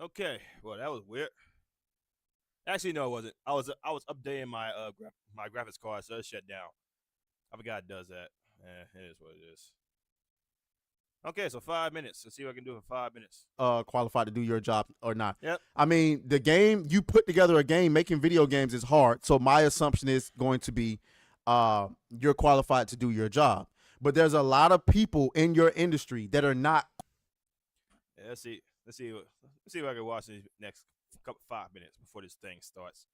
Okay, well that was weird. Actually, no, it wasn't. I was updating my my graphics card, so it shut down. I forgot it does that. It is what it is. Okay, so 5 minutes. Let's see what I can do for 5 minutes. Qualified to do your job or not. Yep. I mean, the game you put together a game making video games is hard. So my assumption is going to be you're qualified to do your job. But there's a lot of people in your industry that are not. Yeah, let's see. Let's see if I can watch these next couple 5 minutes before this thing starts.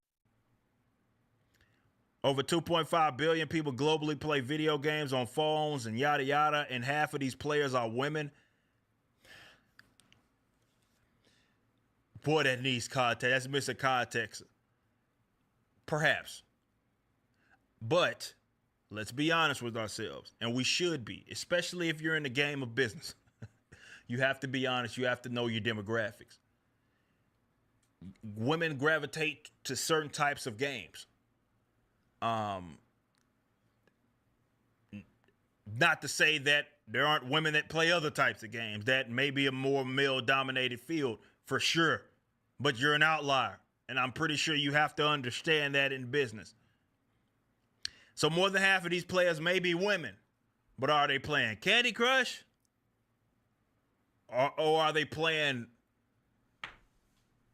Over 2.5 billion people globally play video games on phones and yada yada, and half of these players are women. Boy, that needs context. That's missing context. Perhaps. But let's be honest with ourselves, and we should be, especially if you're in the game of business. You have to be honest. You have to know your demographics. Women gravitate to certain types of games. Not to say that there aren't women that play other types of games. That may be a more male-dominated field, for sure. But you're an outlier, and I'm pretty sure you have to understand that in business. So more than half of these players may be women, but are they playing Candy Crush? Or are they playing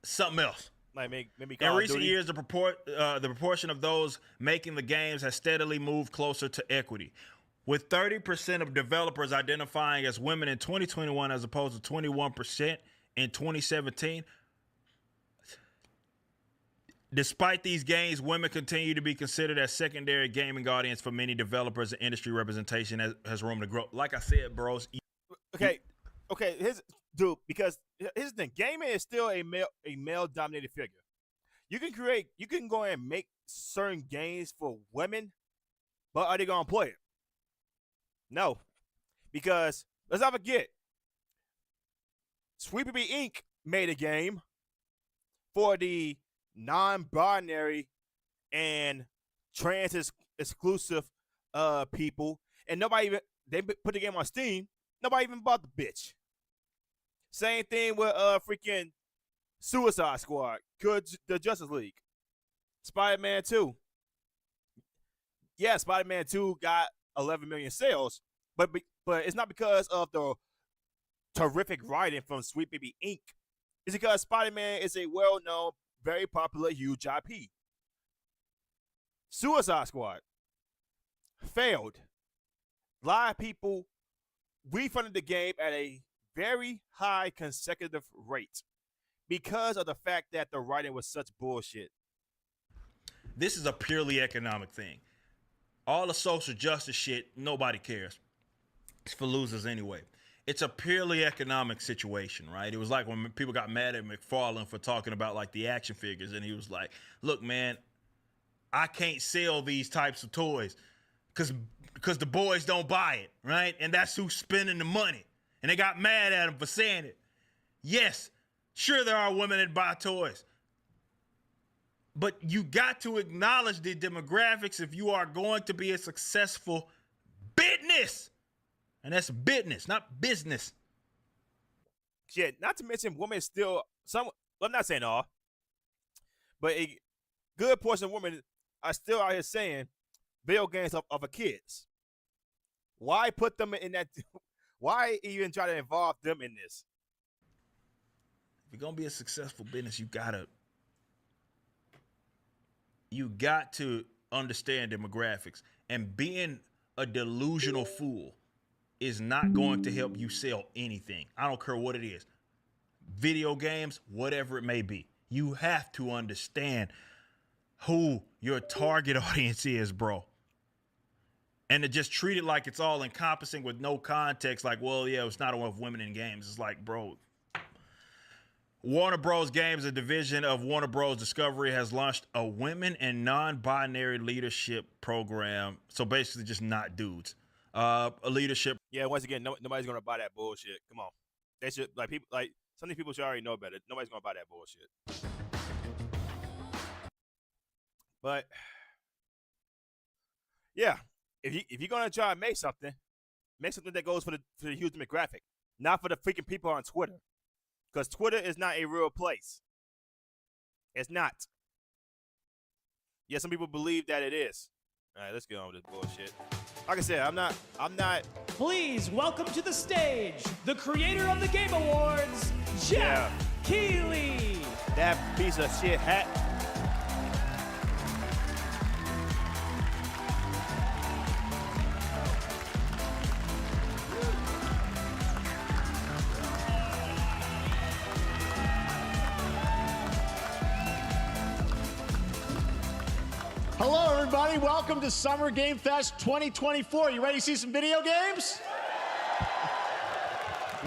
something else? Like maybe in recent years, the proportion of those making the games has steadily moved closer to equity, with 30% of developers identifying as women in 2021 as opposed to 21% in 2017. Despite these gains, women continue to be considered as secondary gaming audience for many developers, and industry representation has room to grow. Like I said, bros. Okay, because here's the thing: gaming is still a male dominated figure. You can go and make certain games for women, but are they gonna play it? No, because let's not forget, Sweet Baby Inc. made a game for the non-binary and trans exclusive people, and they put the game on Steam. Nobody even bought the bitch. Same thing with freaking Suicide Squad, the Justice League, Spider-Man 2. Yeah, Spider-Man 2 got 11 million sales, but it's not because of the terrific writing from Sweet Baby Inc. It's because Spider-Man is a well-known, very popular, huge IP. Suicide Squad failed. A lot of people refunded the game at a very high consecutive rate because of the fact that the writing was such bullshit. This is a purely economic thing. All the social justice shit, nobody cares. It's for losers anyway. It's a purely economic situation, right? It was like when people got mad at McFarlane for talking about like the action figures, and he was like, look, man, I can't sell these types of toys because the boys don't buy it, right? And that's who's spending the money. And they got mad at him for saying it. Yes, sure there are women that buy toys. But you got to acknowledge the demographics if you are going to be a successful business. And that's business, not business. Shit, not to mention women still, I'm not saying all, but a good portion of women are still out here saying video games are for kids. Why put them in that? Why even try to involve them in this? If you're gonna be a successful business, you got to understand demographics. And being a delusional fool is not going to help you sell anything. I don't care what it is. Video games, whatever it may be. You have to understand who your target audience is, bro. And to just treat it like it's all encompassing with no context, like, well, yeah, it's not enough women in games. It's like, bro, Warner Bros. Games, a division of Warner Bros. Discovery, has launched a women and non-binary leadership program. So basically just not dudes. A leadership. Yeah, once again, nobody's gonna buy that bullshit. Come on, they should some of these people should already know better. Nobody's gonna buy that bullshit. But yeah, if you're gonna try to make something that goes for the huge demographic, not for the freaking people on Twitter. because Twitter is not a real place. It's not. Yeah, some people believe that it is. All right, let's get on with this bullshit. Like I said, I'm not. Please welcome to the stage the creator of the Game Awards, Jeff Keighley. That piece of shit hat. Hello, everybody. Welcome to Summer Game Fest 2024. You ready to see some video games?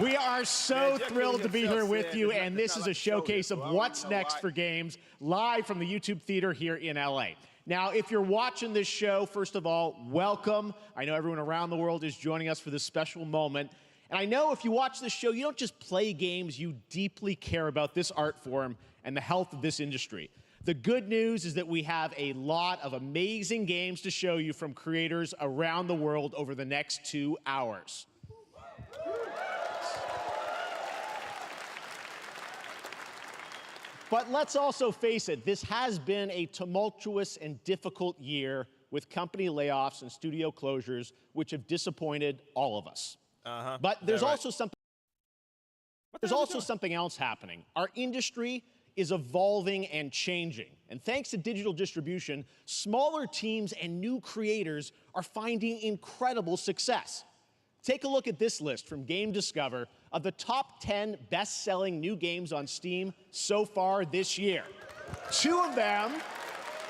We are so thrilled to be here with you, and this is a showcase of what's next for games live from the YouTube Theater here in LA. Now, if you're watching this show, first of all, welcome. I know everyone around the world is joining us for this special moment. And I know if you watch this show, you don't just play games, you deeply care about this art form and the health of this industry. The good news is that we have a lot of amazing games to show you from creators around the world over the next 2 hours. But let's also face it, this has been a tumultuous and difficult year with company layoffs and studio closures, which have disappointed all of us. But there's also something else happening. Our industry is evolving and changing. And thanks to digital distribution, smaller teams and new creators are finding incredible success. Take a look at this list from Game Discover of the top 10 best-selling new games on Steam so far this year. 2 of them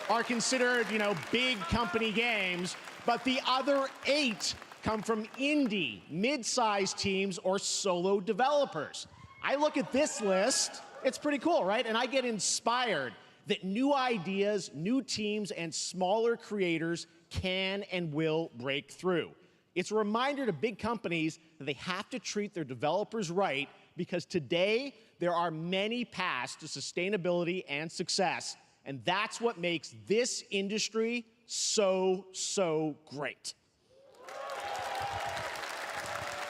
are considered, big company games, but the other 8 come from indie, mid-sized teams, or solo developers. I look at this list, it's pretty cool, right? And I get inspired that new ideas, new teams, and smaller creators can and will break through. It's a reminder to big companies that they have to treat their developers right, because today there are many paths to sustainability and success, and that's what makes this industry so great.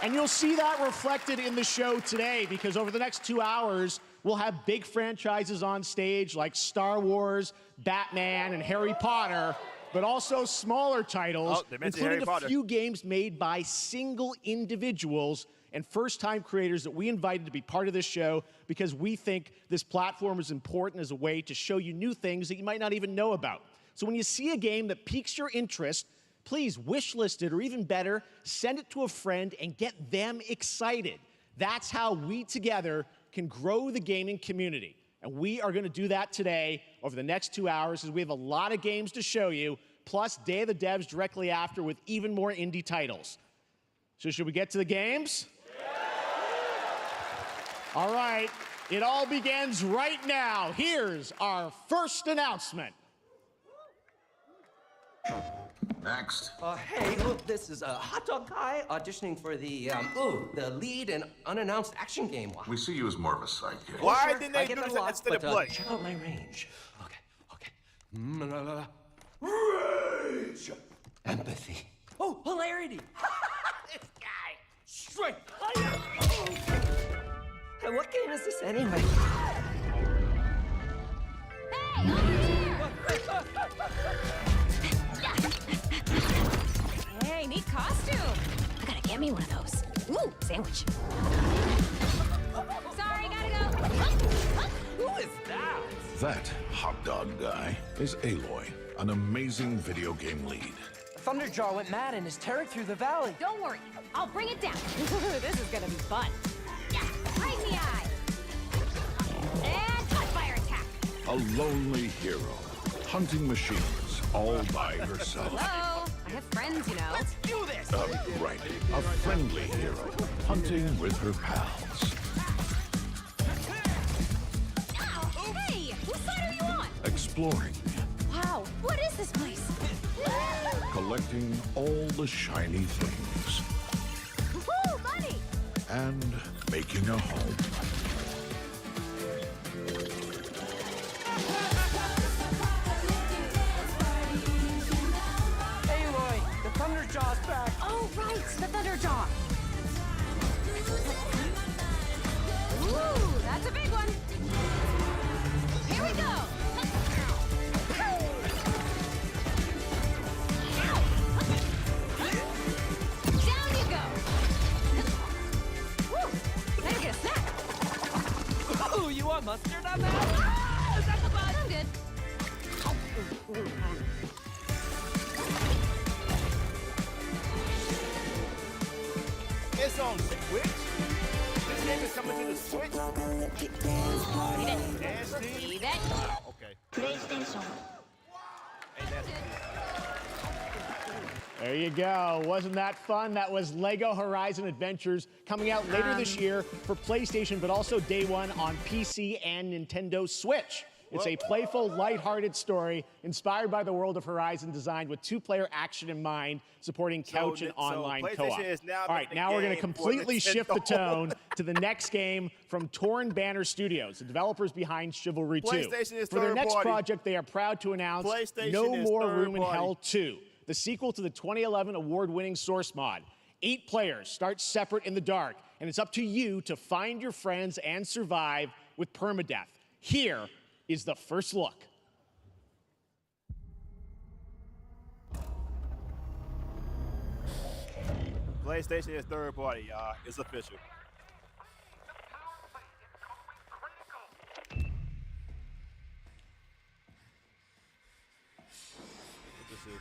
And you'll see that reflected in the show today, because over the next 2 hours, we'll have big franchises on stage like Star Wars, Batman, and Harry Potter, but also smaller titles, including a few games made by single individuals and first-time creators that we invited to be part of this show because we think this platform is important as a way to show you new things that you might not even know about. So when you see a game that piques your interest, please wishlist it, or even better, send it to a friend and get them excited. That's how we together can grow the gaming community. And we are going to do that today over the next 2 hours, as we have a lot of games to show you, plus Day of the Devs directly after with even more indie titles. So should we get to the games? All right, it all begins right now. Here's our first announcement. Next. Hey, look, this is a hot dog guy auditioning for the lead and unannounced action game. We see you as more of a sidekick. Why Sure, didn't I they get do that this a lot, instead of but, play? Check out my range. Okay. Rage! Empathy. Oh, hilarity! This guy! Strength! Hey, what game is this anyway? Hey, neat costume. I gotta get me one of those. Ooh, sandwich. Sorry, gotta go. Who is that? That hot dog guy is Aloy, an amazing video game lead. Thunderjaw went mad and is tearing through the valley. Don't worry, I'll bring it down. This is gonna be fun. Yeah, right in the eye. And cut fire attack. A lonely hero, hunting machines all by herself. Hello, I have friends, Let's do this! Right, a friendly hero, hunting with her pals. Hey, whose side are you on? Exploring, Wow, what is this place? collecting all the shiny things, Woo, buddy! and making a home. Aloy, the Thunderjaw's back. Oh, right, the Thunderjaw. Ooh, that's a throw mustard on that? Ah, is that the bus? I'm good. It's on Switch. This game is coming to the Switch. Nasty. Leave it. Wow, okay. PlayStation. Ain't nasty. There you go. Wasn't that fun? That was Lego Horizon Adventures coming out later this year for PlayStation, but also day one on PC and Nintendo Switch. It's a playful, lighthearted story inspired by the world of Horizon, designed with two-player action in mind, supporting couch and online co-op. All right, now we're going to completely shift the tone to the next game from Torn Banner Studios, the developers behind Chivalry 2. PlayStation is For their third next party. project, they are proud to announce PlayStation No is More third Room in party. Hell 2, the sequel to the 2011 award-winning Source mod. 8 players start separate in the dark, and it's up to you to find your friends and survive with permadeath. Here is the first look. PlayStation is third party, y'all. It's official. What this is?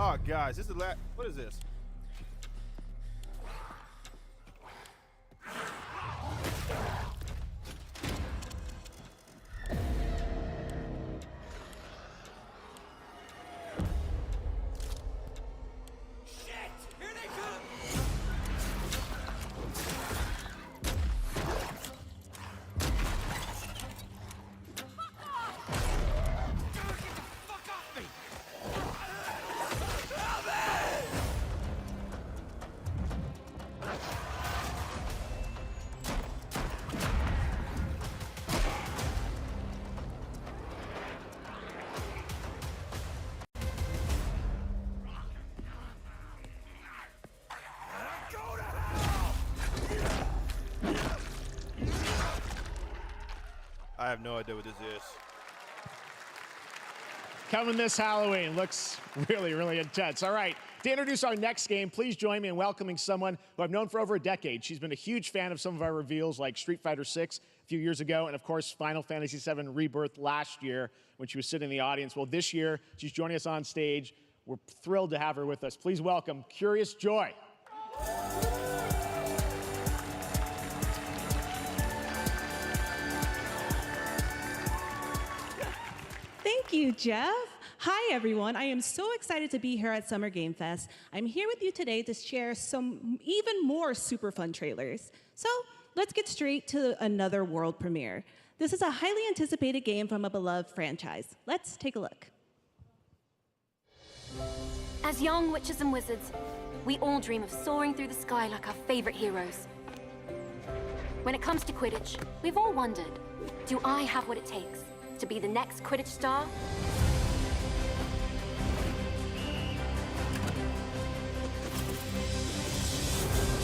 Oh, guys, this is what is this? I have no idea what this is. Coming this Halloween. Looks really, really intense. All right, to introduce our next game, please join me in welcoming someone who I've known for over a decade. She's been a huge fan of some of our reveals like Street Fighter VI a few years ago, and of course, Final Fantasy VII Rebirth last year when she was sitting in the audience. Well, this year, she's joining us on stage. We're thrilled to have her with us. Please welcome Curious Joy. Thank you, Jeff. Hi, everyone. I am so excited to be here at Summer Game Fest. I'm here with you today to share some even more super fun trailers. So let's get straight to another world premiere. This is a highly anticipated game from a beloved franchise. Let's take a look. As young witches and wizards, we all dream of soaring through the sky like our favorite heroes. When it comes to Quidditch, we've all wondered, do I have what it takes to be the next Quidditch star?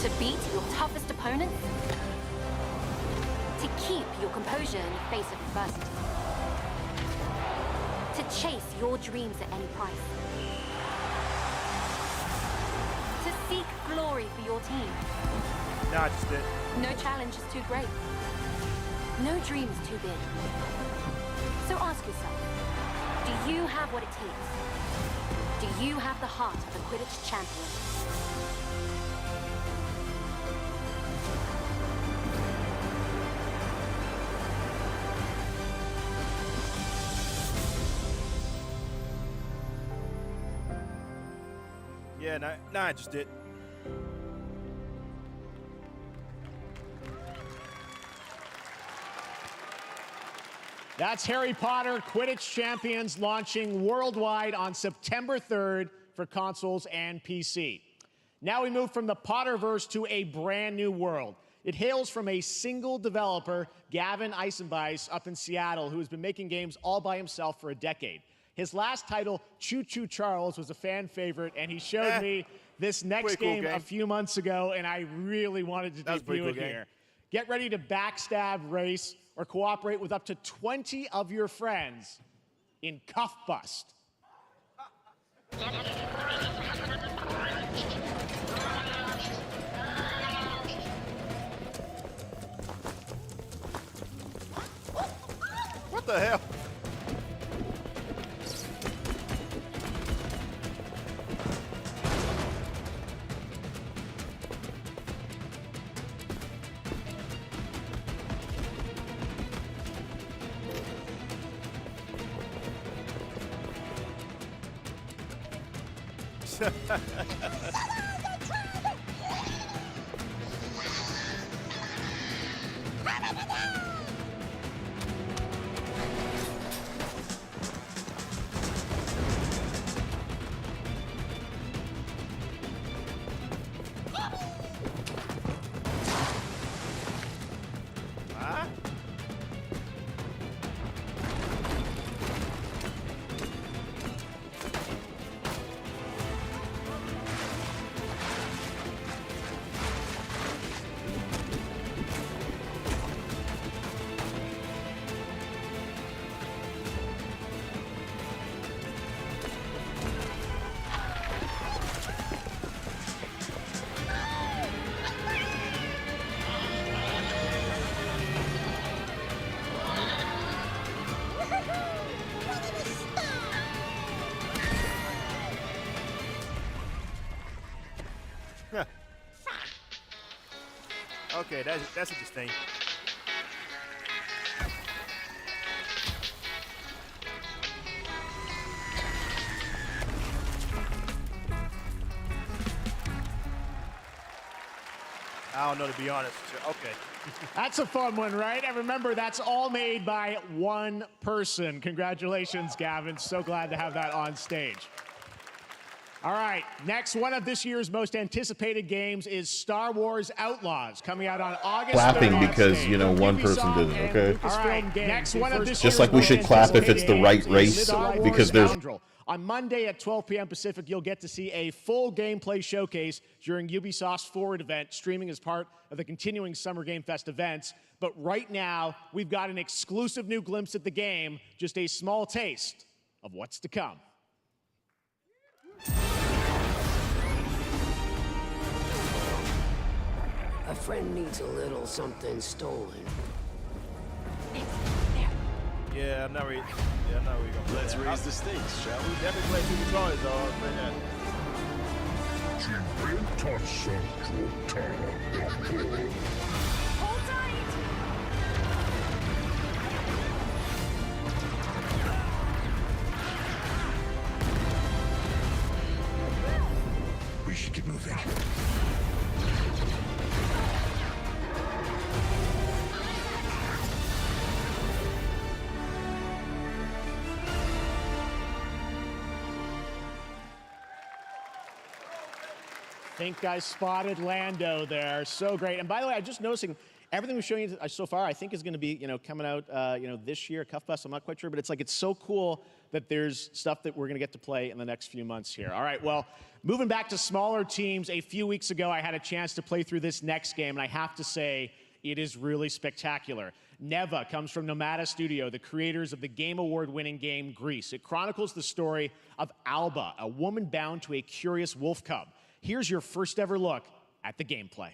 To beat your toughest opponents? To keep your composure in the face of adversity? To chase your dreams at any price? To seek glory for your team? Nah, just it. No challenge is too great. No dream is too big. So ask yourself, do you have what it takes? Do you have the heart of a Quidditch champion? Yeah, not interested. That's Harry Potter Quidditch Champions launching worldwide on September 3rd for consoles and PC. Now we move from the Potterverse to a brand new world. It hails from a single developer, Gavin Eisenbeis, up in Seattle, who has been making games all by himself for a decade. His last title, Choo Choo Charles, was a fan favorite, and he showed me this next game a few months ago, and I really wanted to debut it here. Get ready to backstab, race, or cooperate with up to 20 of your friends in Cuff Bust. What the hell? Huh? Okay, that's interesting. I don't know, to be honest with you. Okay. That's a fun one, right? And remember, that's all made by one person. Congratulations, Gavin. So glad to have that on stage. All right, next, one of this year's most anticipated games is Star Wars Outlaws, coming out on August 3rd. Clapping because, you know, one person did it, okay? All right, next one of this Just like we should clap if it's the right race, because there's... On Monday at 12 p.m. Pacific, you'll get to see a full gameplay showcase during Ubisoft's Forward event, streaming as part of the continuing Summer Game Fest events. But right now, we've got an exclusive new glimpse at the game, just a small taste of what's to come. A friend needs a little something stolen. Yeah, I'm not really gonna play. Let's raise the stakes, shall we? Definitely play two controllers, though. I'll play that. Hold tight! We should get moving. I think I spotted Lando there. So great. And by the way, I'm just noticing everything we're showing you so far, I think is going to be, coming out, this year, Cuff Bust. I'm not quite sure, but it's so cool that there's stuff that we're going to get to play in the next few months here. All right, well, moving back to smaller teams, a few weeks ago, I had a chance to play through this next game, and I have to say, it is really spectacular. Neva comes from Nomada Studio, the creators of the Game Award-winning game Grease. It chronicles the story of Alba, a woman bound to a curious wolf cub. Here's your first ever look at the gameplay.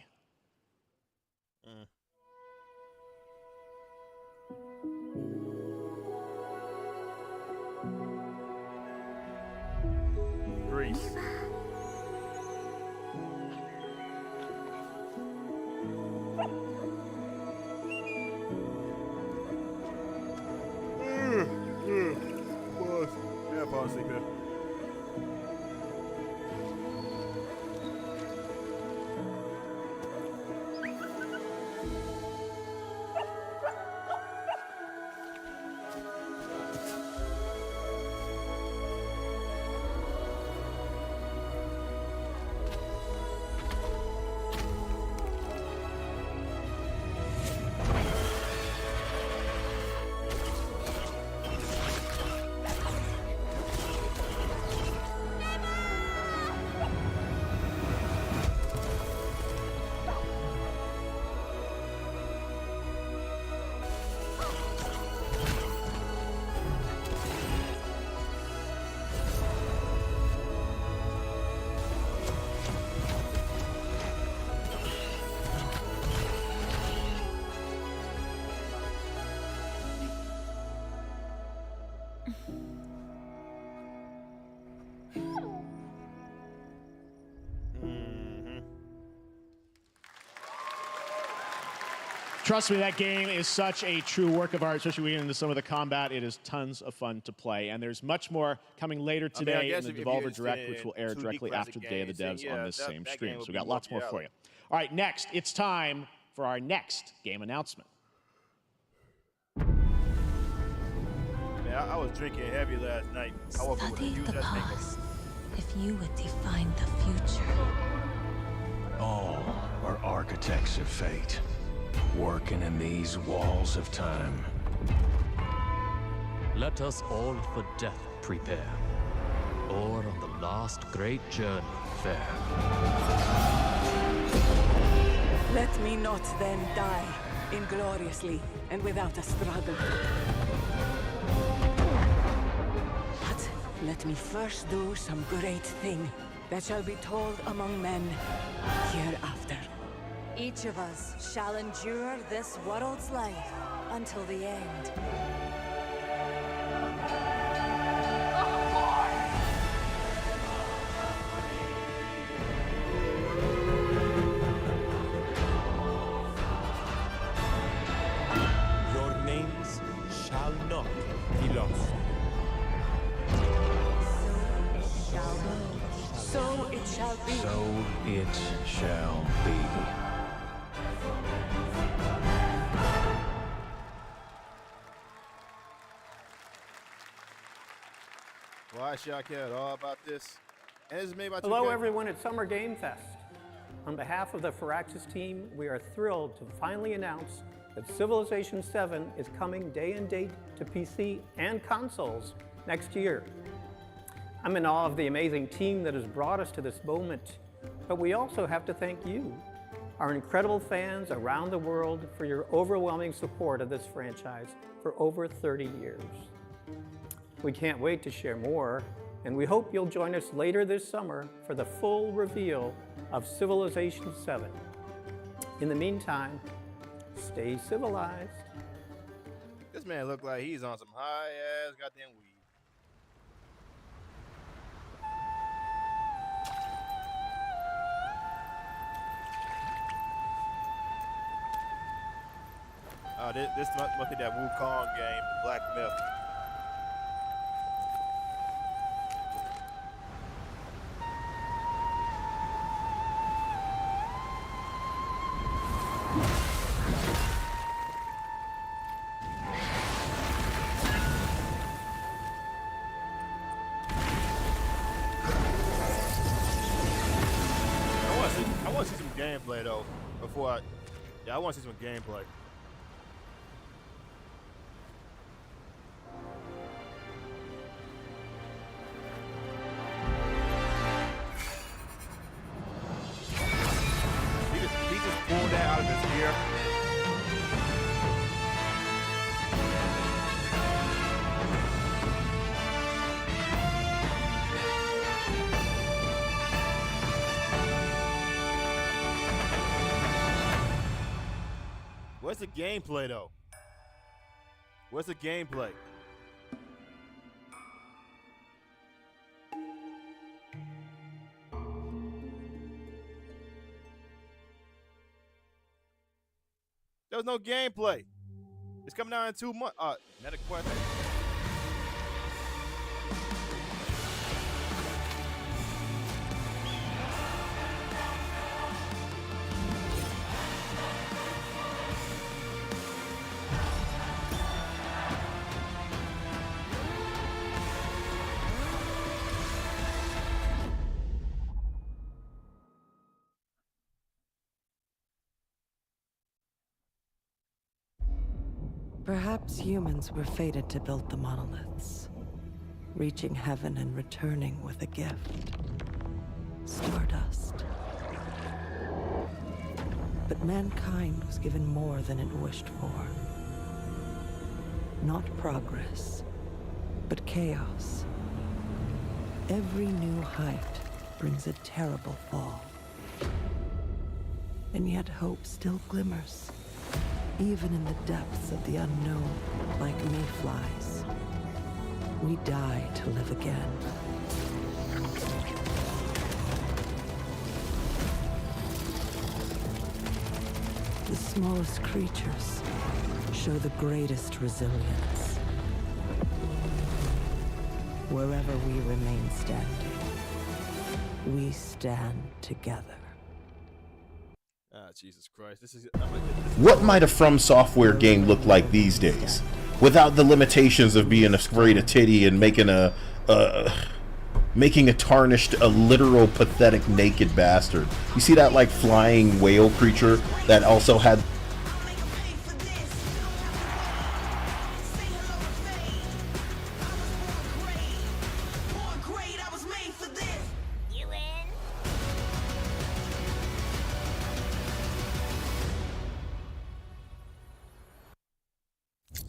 Grease. Yeah, fall asleep here. Trust me, that game is such a true work of art, especially when we get into some of the combat. It is tons of fun to play. And there's much more coming later today in the Devolver Direct, which will air directly after the Day of the Devs on this same stream. So we got lots more for you. All right, next, it's time for our next game announcement. Man, I was drinking heavy last night. I woke up with a Study huge the ass past if you would define the future. All are architects of fate, working in these walls of time. Let us all for death prepare, or on the last great journey fare. Let me not then die ingloriously and without a struggle. But let me first do some great thing that shall be told among men hereafter. Each of us shall endure this world's life until the end. Your names shall not be lost. So it shall be. So it shall be. Why should I care at all about this? And this is made by Hello 2K. everyone at Summer Game Fest. On behalf of the Firaxis team, we are thrilled to finally announce that Civilization 7 is coming day and date to PC and consoles next year. I'm in awe of the amazing team that has brought us to this moment, but we also have to thank you, our incredible fans around the world, for your overwhelming support of this franchise for over 30 years. We can't wait to share more, and we hope you'll join us later this summer for the full reveal of Civilization 7. In the meantime, stay civilized. This man look like he's on some high-ass goddamn weed. Oh, this must be that Wukong game, Black Myth. I want to see some gameplay though before I want to see some gameplay. He just pulled that out of his ear. Where's the gameplay though? Where's the gameplay? There's no gameplay. It's coming out in 2 months. Meta Quest. Perhaps humans were fated to build the monoliths, reaching heaven and returning with a gift. Stardust. But mankind was given more than it wished for. Not progress, but chaos. Every new height brings a terrible fall. And yet hope still glimmers. Even in the depths of the unknown, like mayflies, we die to live again. The smallest creatures show the greatest resilience. Wherever we remain standing, we stand together. Jesus Christ. What might a From Software game look like these days? Without the limitations of being afraid of titty and making a tarnished, a literal pathetic naked bastard. You see that like flying whale creature that also had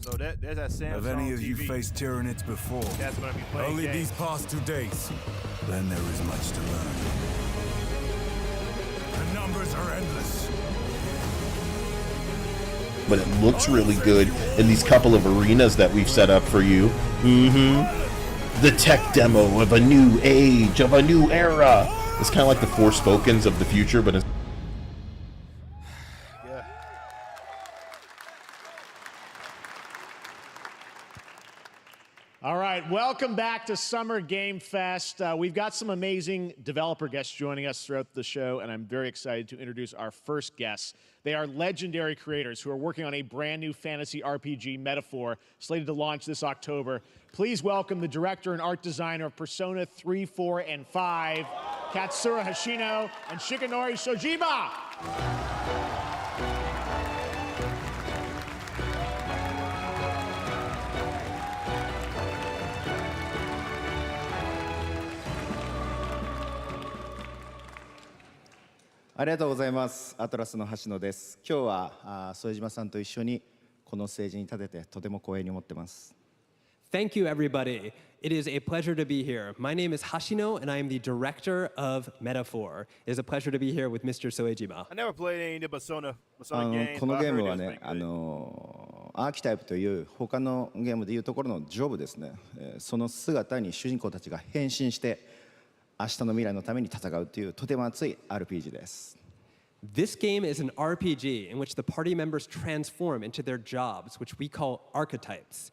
So there's that Samsung Have any of you TV. faced Tyranids before? That's what I'll be playing. Only games. these past 2 days. Then there is much to learn. The numbers are endless. but it looks really good in these couple of arenas that we've set up for you. The tech demo of a new age, of a new era. It's kind of like the Forespokens of the future, but it's All right, welcome back to Summer Game Fest. We've got some amazing developer guests joining us throughout the show, and I'm very excited to introduce our first guests. They are legendary creators who are working on a brand new fantasy RPG, Metaphor, slated to launch this October. Please welcome the director and art designer of Persona 3, 4, and 5, Katsura Hashino and Shikanori Shojima. ありがとうございます。アトラスの橋野です。今日は副島さんと一緒にこのステージに立ててとても光栄に思ってます。 Thank you, everybody. It is a pleasure to be here. My name is Hashino, and I am the director of Metaphor. It is a pleasure to be here with Mr. Soejima. I never played any of the Persona この games. ゲームはね、アーキタイプという他のゲームでいうところのジョブですね。その姿に主人公たちが変身して明日の未来のために戦うというとても熱い RPG です。 This game is an RPG in which the party members transform into their jobs, which we call archetypes.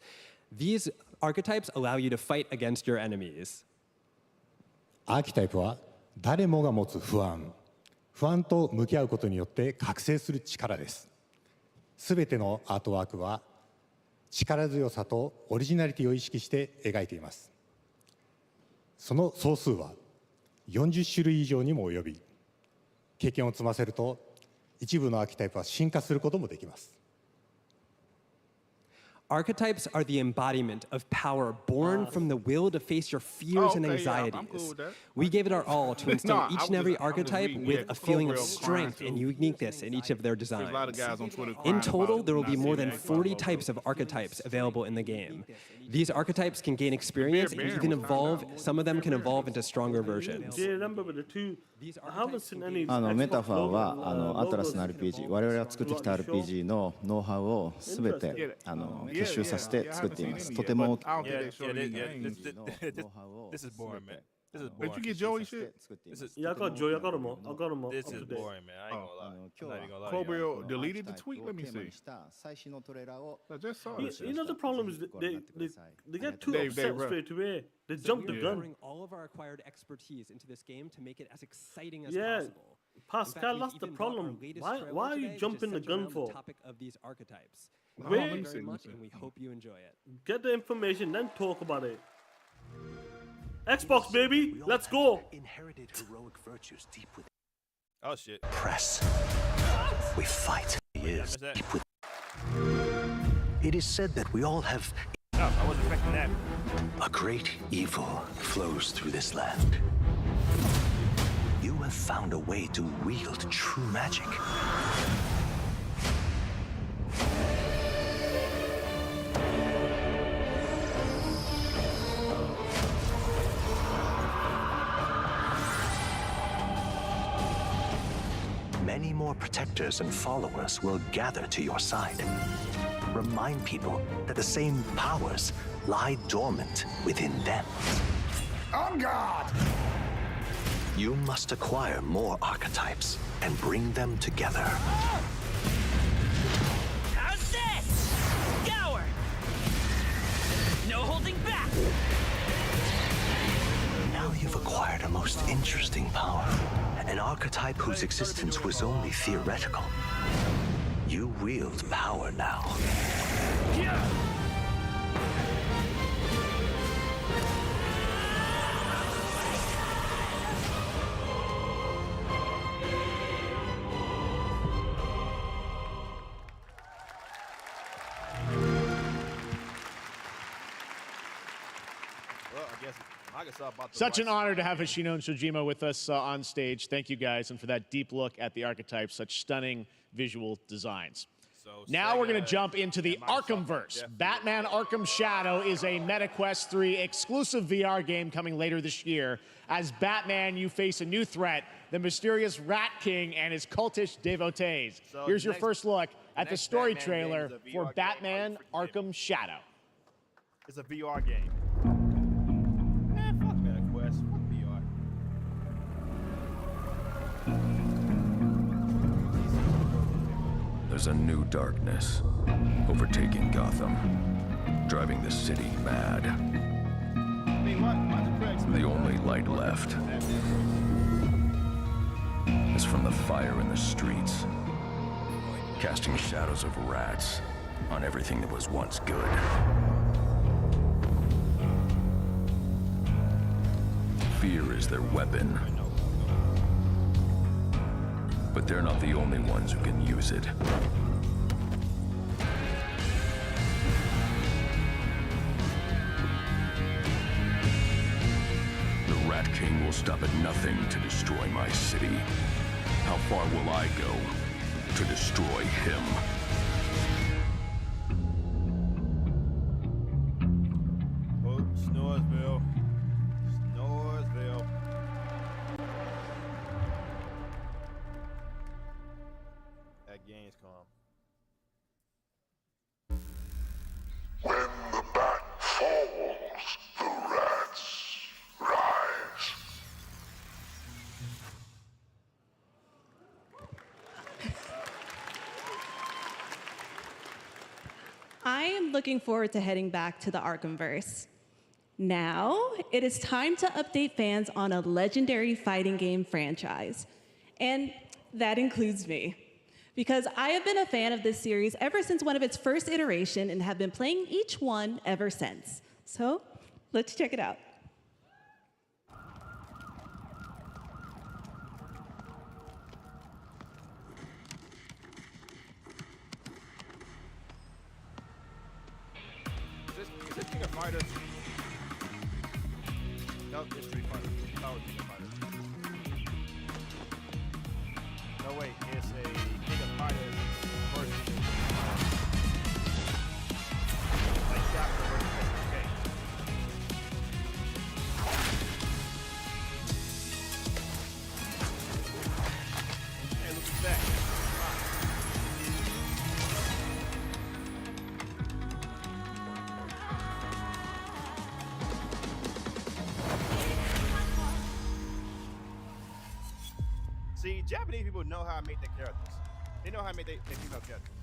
These archetypes allow you to fight against your enemies. アーキタイプは誰もが持つ不安と向き合うことによって覚醒する力です。すべてのアートワークは力強さとオリジナリティを意識して描いています。その総数は40種類以上にも及び、経験を積ませると一部のアーキタイプは進化することもできます。 Archetypes are the embodiment of power born from the will to face your fears and anxieties. We gave it our all to instill each and every archetype with a feeling of strength and uniqueness in each of their designs. In total, there will be more than 40 types of archetypes available in the game. These archetypes can gain experience and even evolve. Some of them can evolve into stronger versions. メタファーはアトラスの RPG、我々が作ってきた RPG のノウハウをすべて結集させて作っています。とても This is boring, man. This is boring. Did you get Joey shit? Yeah, I got Joey. I got him all. This is boring, man. I ain't gonna lie. I'm not even gonna lie to you. Cobra deleted the tweet. Let me see. I just saw it. You know the problem is they get too upset straight away. They jump the gun. Bring all of our acquired expertise into this game to make it as exciting as possible. Pascal, that's the problem. Why are you jumping the gun for? The topic of these archetypes. Wait. Thank you very much, and we hope you enjoy it. Get the information, then talk about it. Xbox, baby, let's go. Inherited heroic virtues deep within. Oh shit. Press. We fight. Is deep within. It is said that we all have. No, I wasn't expecting that. A great evil flows through this land. You have found a way to wield true magic. Many more protectors and followers will gather to your side. Remind people that the same powers lie dormant within them. On guard! You must acquire more archetypes and bring them together. interesting power. An archetype whose existence was only theoretical. You wield power now. Such an honor to have Hoshino and Shojima with us on stage. Thank you guys, and for that deep look at the archetypes, such stunning visual designs. Now we're going to jump into the Arkhamverse. Batman Arkham Shadow is a MetaQuest 3 exclusive VR game coming later this year. As Batman, you face a new threat, the mysterious Rat King and his cultish devotees. Here's your first look at the story trailer for Batman Arkham Shadow. It's a VR game. Man, fuck MetaQuest. Fuck VR. There's a new darkness overtaking Gotham, driving the city mad. The only light left is from the fire in the streets, casting shadows of rats on everything that was once good. Fear is their weapon. But they're not the only ones who can use it. The Rat King will stop at nothing to destroy my city. How far will I go to destroy him? Oh, Snoresville. Snoresville. That game's calm. When the bat falls, the rats rise. I am looking forward to heading back to the Arkhamverse. Now, it is time to update fans on a legendary fighting game franchise. And that includes me. Because I have been a fan of this series ever since one of its first iteration and have been playing each one ever since. So, let's check it out. Is this King of Fighters? No, it's Street Fighter. No, it's King of Fighters. No, wait, it's a King of Fighters versus like chapter versus SNK. Hey, look at that. See, Japanese people know how to make their characters. They know how to make their female characters.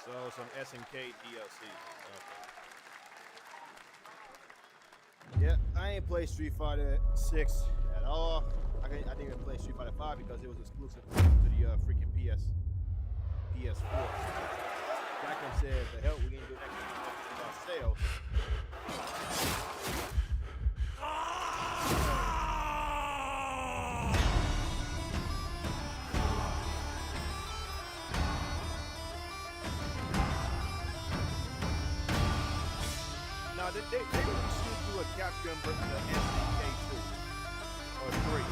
So some SNK DLC. Okay. Yeah, I ain't played Street Fighter 6 at all. I didn't even play Street Fighter 5 because it was exclusive to the freaking PS4. Capcom said, "The hell, we ain't do that about sales." They should do a Capcom versus the SNK 2 or 3.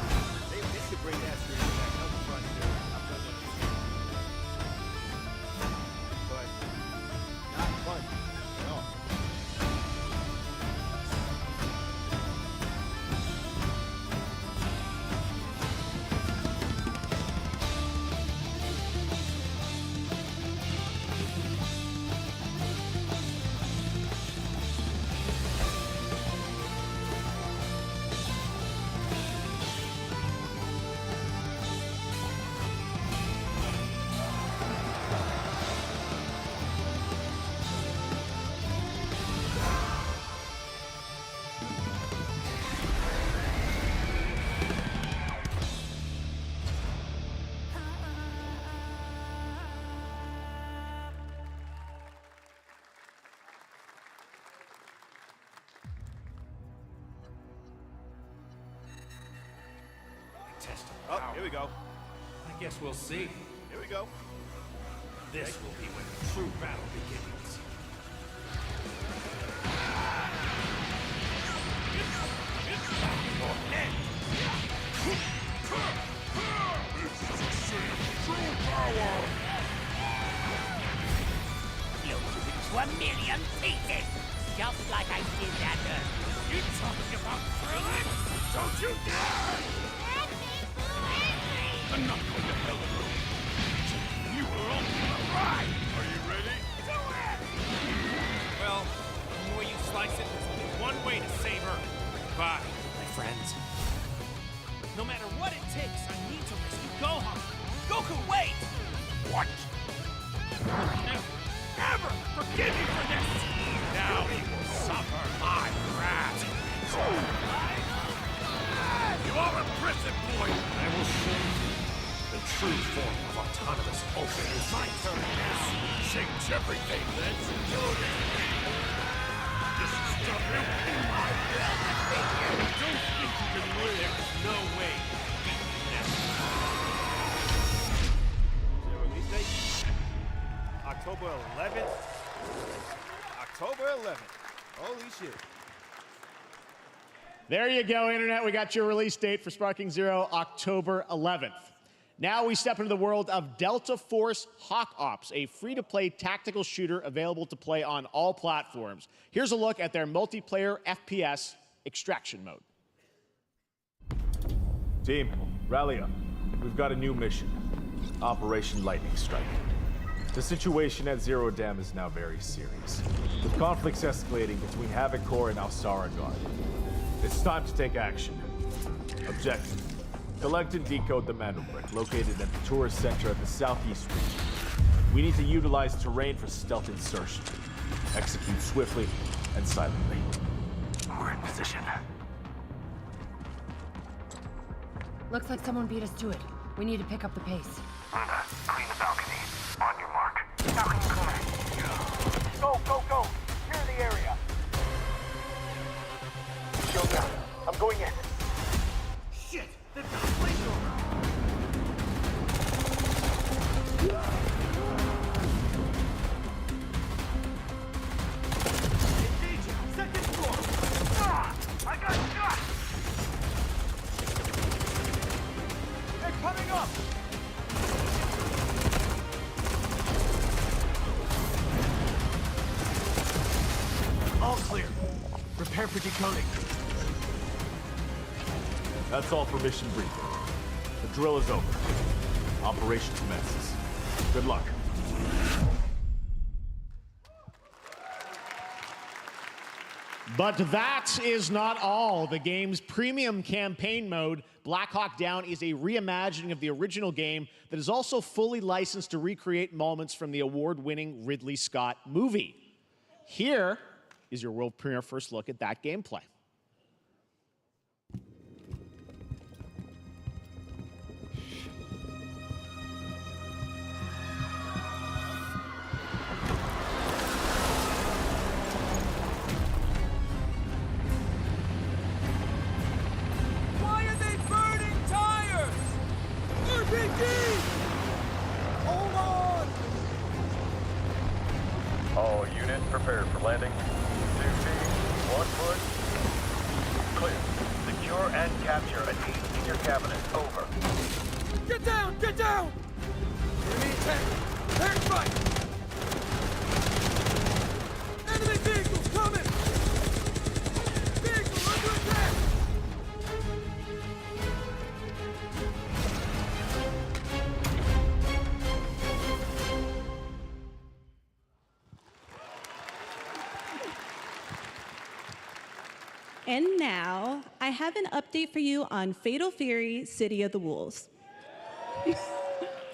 They should bring that series back. That was fun too. I've done that before. But not fun at all. Oh, here we go. I guess we'll see. Here we go. This will be when the true battle begins. To a million pieces, just like I did that earlier. You talking about thrilling? Don't you dare! I'm not going to hell and room. You were on the ride. Are you ready? Do it! Well, the more you slice it, there's only one way to save Earth. Goodbye, my friends. No matter what it takes, I need to rescue Gohan. Goku, wait! What? Ever forgive you for this! Now he will suffer my wrath! You are a prison boy! I will show you the true form of autonomous open. It's my turn now! Change everything! Let's do this! This is stubborn! I will defeat you! Don't think you can win! There is no way to beat me now! Release date? October 11th. October 11th. Holy shit. There you go, Internet. We got your release date for Sparking Zero, October 11th. Now we step into the world of Delta Force Hawk Ops, a free-to-play tactical shooter available to play on all platforms. Here's a look at their multiplayer FPS extraction mode. Team, rally up. We've got a new mission. Operation Lightning Strike. The situation at Zero Dam is now very serious, with conflicts escalating between Havoc Corps and Alsara Guard. It's time to take action. Objective: collect and decode the Mando Brick located at the tourist center of the southeast region. We need to utilize terrain for stealth insertion. Execute swiftly and silently. We're in position. Looks like someone beat us to it. We need to pick up the pace. Luna, clean the balcony. On your mark. Balcony clear. Go, go, go! Clear the area. Shield down. I'm going in. Shit! They've got a flamethrower! Engaging! Second floor! Ah! I got shot! They're coming up! All clear. Prepare for decoding. That's all for mission briefing. The drill is over. Operation commences. Good luck. But that is not all. The game's premium campaign mode, Black Hawk Down, is a reimagining of the original game that is also fully licensed to recreate moments from the award-winning Ridley Scott movie. Here is your world premiere first look at that gameplay. Why are they burning tires? RPG! Hold on! All units prepared for landing. 2 feet, 1 foot. Clear. Secure and capture a team in your cabinet. Over. Get down! Get down! Enemy attack! Air strike! Enemy vehicles coming! Vehicle under attack! And now, I have an update for you on Fatal Fury: City of the Wolves.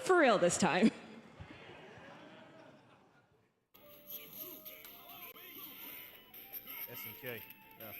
For real this time. SNK. Yeah.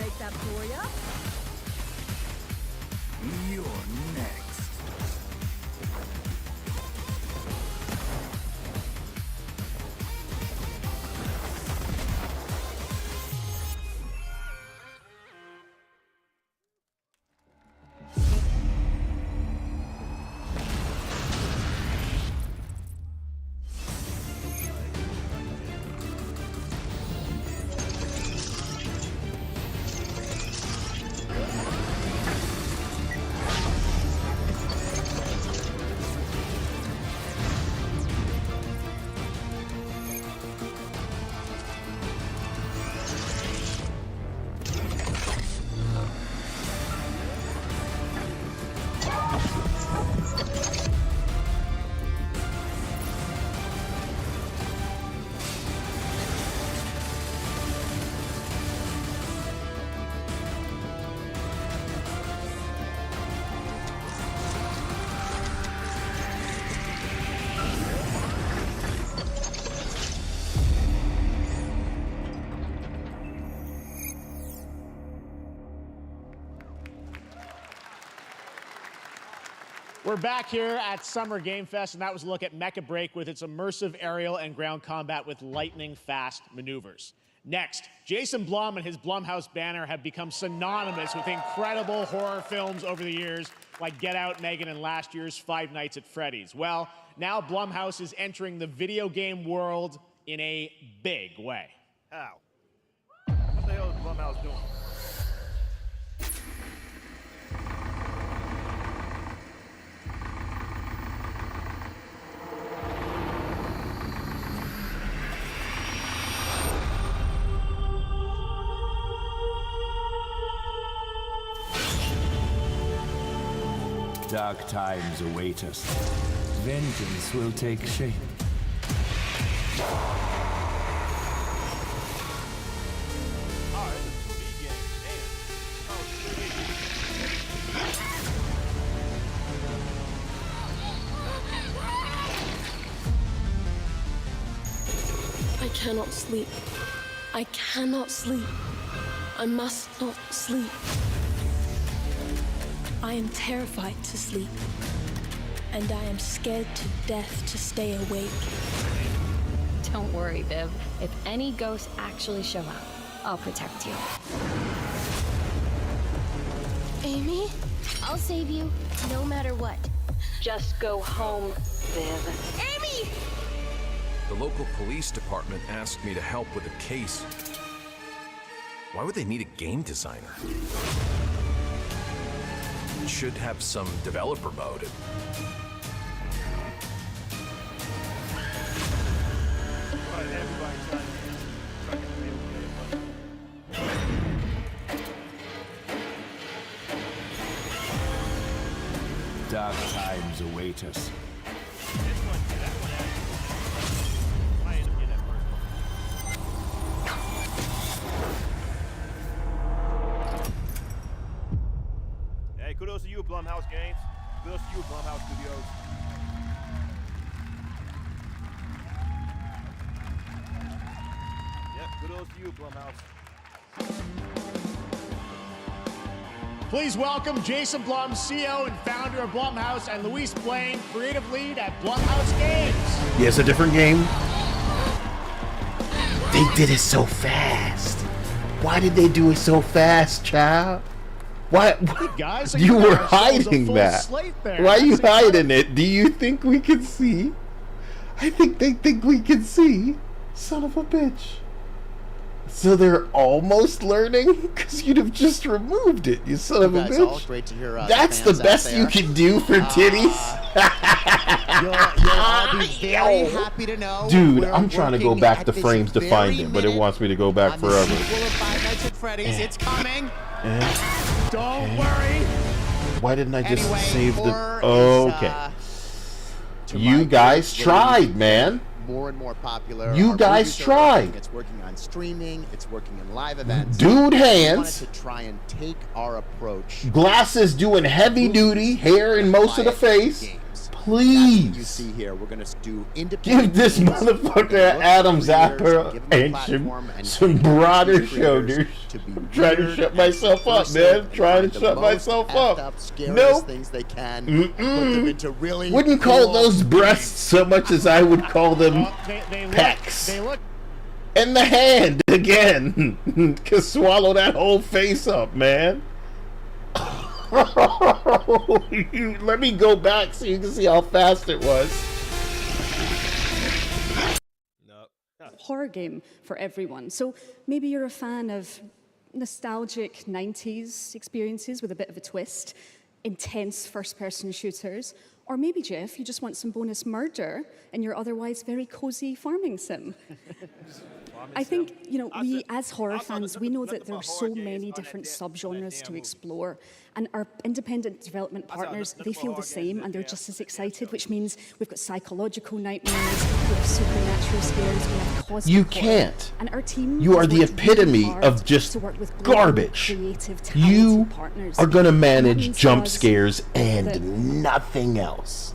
take that for ya. You're next. We're back here at Summer Game Fest, and that was a look at Mecha Break with its immersive aerial and ground combat with lightning-fast maneuvers. Next, Jason Blum and his Blumhouse banner have become synonymous with incredible horror films over the years, like Get Out, Megan, and last year's Five Nights at Freddy's. Well, now Blumhouse is entering the video game world in a big way. How? What the hell is Blumhouse doing? Dark times await us. Vengeance will take shape. I cannot sleep. I cannot sleep. I must not sleep. I am terrified to sleep, and I am scared to death to stay awake. Don't worry, Viv. If any ghosts actually show up, I'll protect you. Amy? I'll save you, no matter what. Just go home, Viv. Amy! The local police department asked me to help with a case. Why would they need a game designer? It should have some developer mode. Dark times await us. Hey, kudos to you, Blumhouse Games. Kudos to you, Blumhouse Studios. Yep, kudos to you, Blumhouse. Please welcome Jason Blum, CEO and founder of Blumhouse, and Luis Blaine, creative lead at Blumhouse Games. Yeah, it's a different game. They did it so fast. Why did they do it so fast, child? Why? Guys, You were hiding that. Why are you hiding it? Do you think we can see? I think they think we can see. Son of a bitch. So they're almost learning? Because you'd have just removed it, you son of a bitch. All great to hear, That's the best you can do for titties? You'll all be very happy to know. Dude, I'm trying to go back to frames to find it, but it wants me to go back forever. Sequel of Five Nights at Freddy's, it's coming. Don't worry. Why didn't I just Anyway, save the... horror Oh, is, okay. You guys tried, man. More and more popular. You Our guys movies are tried. working. It's working on streaming. It's working in live events. Dude We hands. wanted to try and take our approach. Glasses doing heavy duty, hair in most of the face. games. Please. That's what you see here. We're going to do independent. Give this motherfucker Adam's apple and some broader shoulders. I'm trying to shut myself up, man. Trying to shut myself up. Nope. Things they can. Put them into really Wouldn't call those breasts so much as I would call them pecs. They look. And the hand again. Could swallow that whole face up, man. Let me go back so you can see how fast it was. Horror game for everyone. So maybe you're a fan of nostalgic 90s experiences with a bit of a twist, intense first-person shooters, or maybe, Jeff, you just want some bonus murder in your otherwise very cozy farming sim. I think, you know, we as horror fans, we know that there are so many different subgenres to explore, and our independent development partners, they feel the same, and they're just as excited, which means we've got psychological nightmares, we have supernatural scares, we have cosmic You horror, can't. and our team You are has the worked epitome really hard of just to work with global, garbage. creative, talented You partners. are gonna And that manage means to jump us scares that- and nothing else.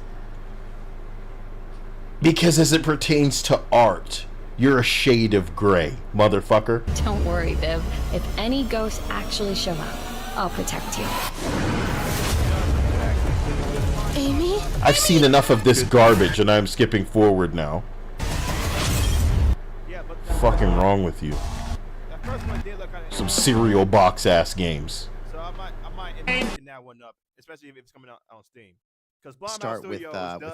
Because as it pertains to art, you're a shade of gray, motherfucker. Don't worry, Viv. If any ghosts actually show up, I'll protect you. Amy? I've seen enough of this garbage and I'm skipping forward now. Fucking wrong with you? Some cereal box ass games. So I might end up picking that one up, especially if it's coming out on Steam. Start with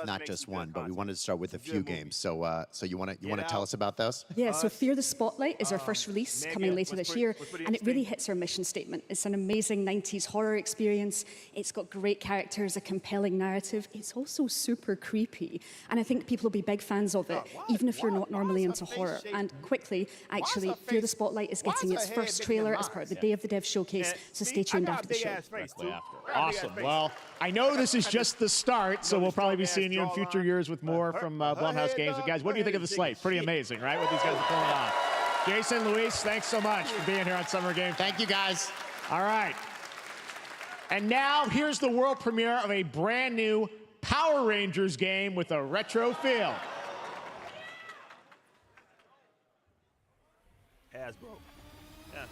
not just one, but we wanted to start with a few games. So so you want to tell us about those? Yeah, so Fear the Spotlight is our first release coming later this year, and it really hits our mission statement. It's an amazing 90s horror experience. It's got great characters, a compelling narrative. It's also super creepy, and I think people will be big fans of it, even if you're not normally into horror. And quickly, actually, Fear the Spotlight is getting its first trailer as part of the Day of the Dev showcase, so stay tuned after the show. Awesome. Well, I know this is just the start, so we'll probably be seeing you in future years with more from Blumhouse Games. But guys, what do you think of the slate? Pretty amazing, right? What these guys are pulling off. Jason, Luis, thanks so much for being here on Summer Game. Thank you, guys. All right. And now here's the world premiere of a brand new Power Rangers game with a retro feel. Hasbro. Yeah.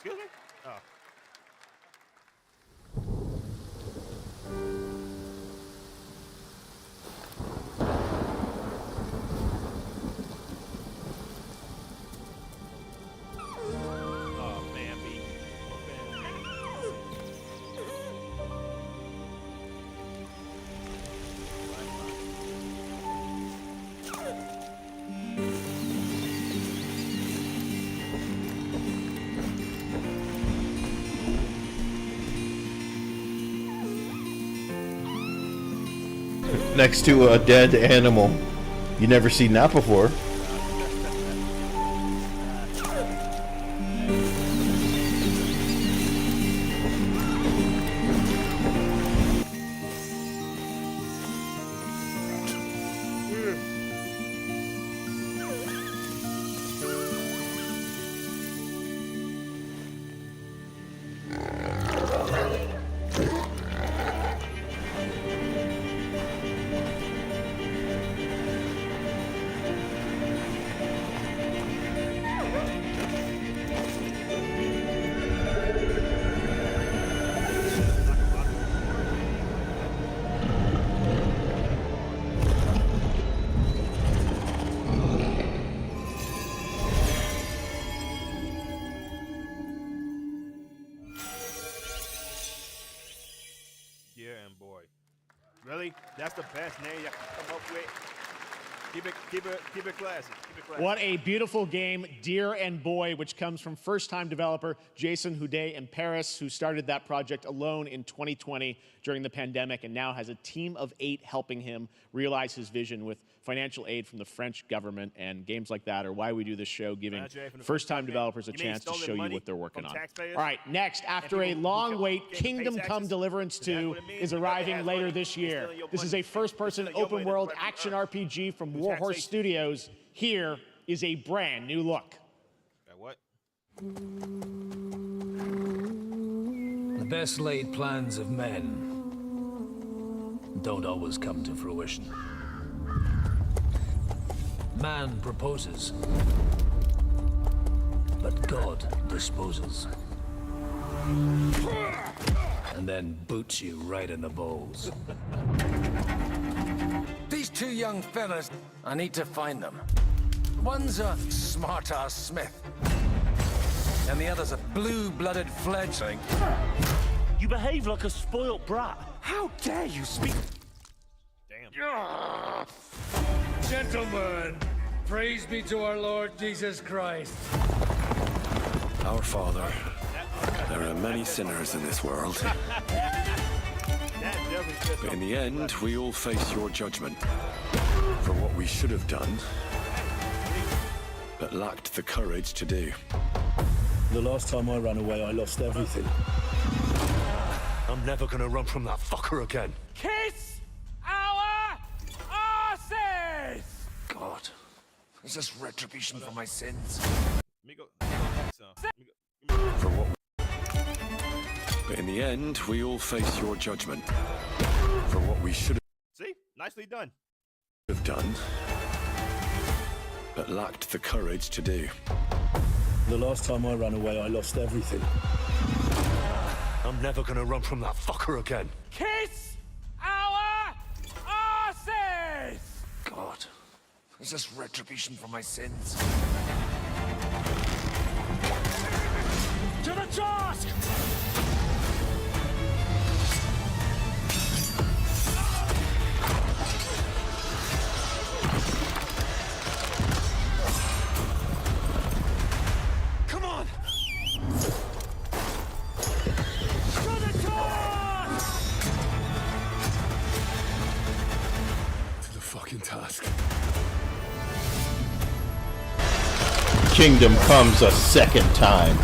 Excuse me? Oh. Oh, Bambi. Next to a dead animal. You never seen that before. Really? That's the best name you can come up with? Keep it classy. Keep it classy. What a beautiful game, Deer and Boy, which comes from first-time developer Jason Houdet in Paris, who started that project alone in 2020 during the pandemic and now has a team of 8 helping him realize his vision with financial aid from the French government. And games like that are why we do this show, giving first-time developers a chance to show you what they're working on. All right, next, after a long wait, Kingdom Come Deliverance 2 is arriving later this year. This is a first-person open-world action RPG from Warhorse Studios. Here is a brand new look. What? The best laid plans of men don't always come to fruition. Man proposes, but God disposes. And then boots you right in the balls. These 2 young fellas, I need to find them. One's a smart-ass Smith, and the other's a blue-blooded fledgling. You behave like a spoilt brat. How dare you speak? Damn. Gentlemen, praise be to our Lord Jesus Christ. Our Father, there are many sinners in this world. But in the end, we all face your judgment for what we should have done, but lacked the courage to do. The last time I ran away, I lost everything. I'm never gonna run from that fucker again. Kiss our asses! God, is this retribution for my sins? For what? But in the end, we all face your judgment for what we should See? Nicely done. have done, but lacked the courage to do. The last time I ran away, I lost everything. I'm never gonna run from that fucker again. Kiss our asses! God, is this retribution for my sins? To the task! Come on! To the task! To the fucking task. Kingdom comes a second time.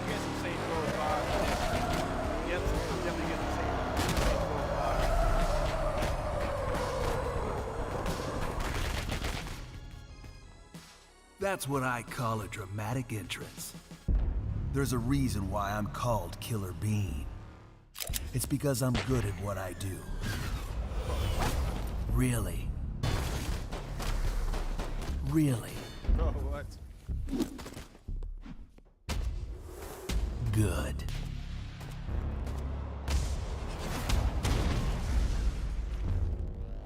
Get some Saints Row vibes. Yep, definitely get some Saints Row vibes. That's what I call a dramatic entrance. There's a reason why I'm called Killer Bean. It's because I'm good at what I do. Really. Really. Bro, what? Good.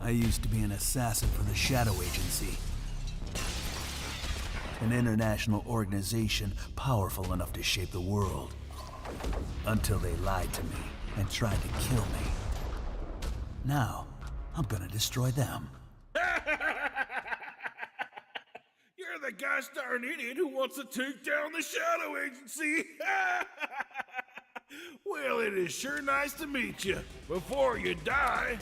I used to be an assassin for the Shadow Agency. An international organization powerful enough to shape the world. Until they lied to me and tried to kill me. Now, I'm gonna destroy them. You're the gosh darn idiot who wants to take down the Shadow Agency! Well, it is sure nice to meet you. Before you die...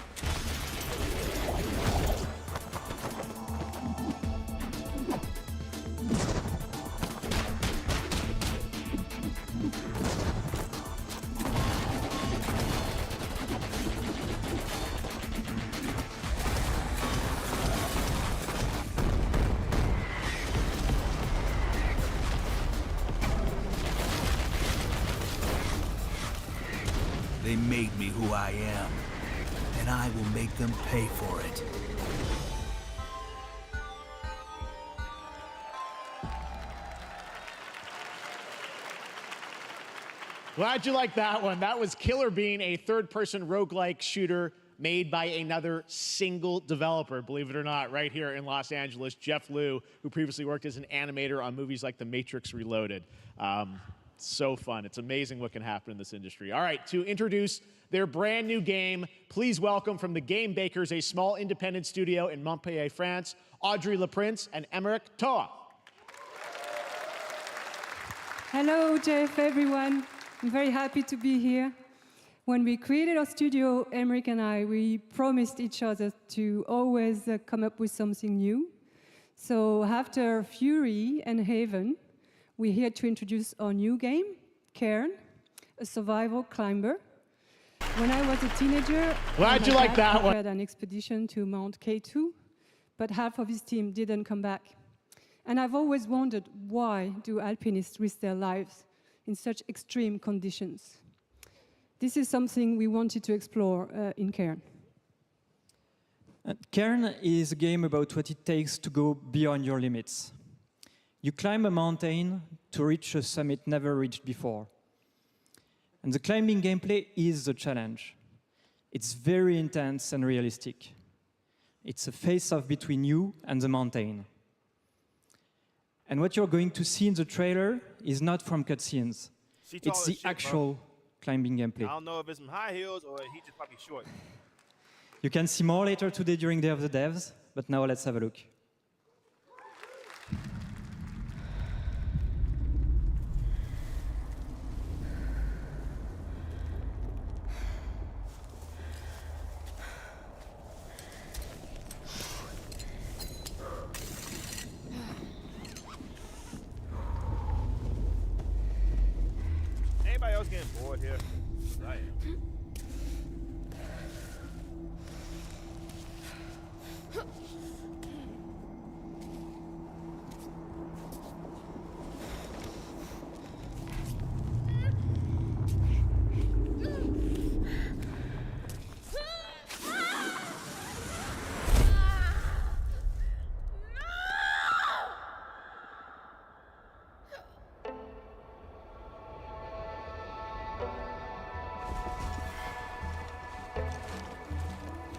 They made me who I am, and I will make them pay for it. Glad you liked that one. That was Killer Bean, a third-person roguelike shooter made by another single developer, believe it or not, right here in Los Angeles, Jeff Liu, who previously worked as an animator on movies like The Matrix Reloaded. So fun. It's amazing what can happen in this industry. All right, to introduce their brand new game, please welcome from the Game Bakers, a small independent studio in Montpellier, France, Audrey Leprince and Emmerich Toa. Hello, Jeff, everyone. I'm very happy to be here. When we created our studio, Emmerich and I, we promised each other to always come up with something new. So after Fury and Haven, we're here to introduce our new game, Cairn, a survival climber. When I was a teenager, Glad you like that one. I had an expedition to Mount K2, but half of his team didn't come back. And I've always wondered, why do alpinists risk their lives in such extreme conditions? This is something we wanted to explore in Cairn. Cairn is a game about what it takes to go beyond your limits. You climb a mountain to reach a summit never reached before. And the climbing gameplay is the challenge. It's very intense and realistic. It's a face-off between you and the mountain. And what you're going to see in the trailer is not from cutscenes. It's the actual climbing gameplay. I don't know if it's some high heels or he just might be short. You can see more later today during Day of the Devs, but now let's have a look. Anybody else getting bored here? I am.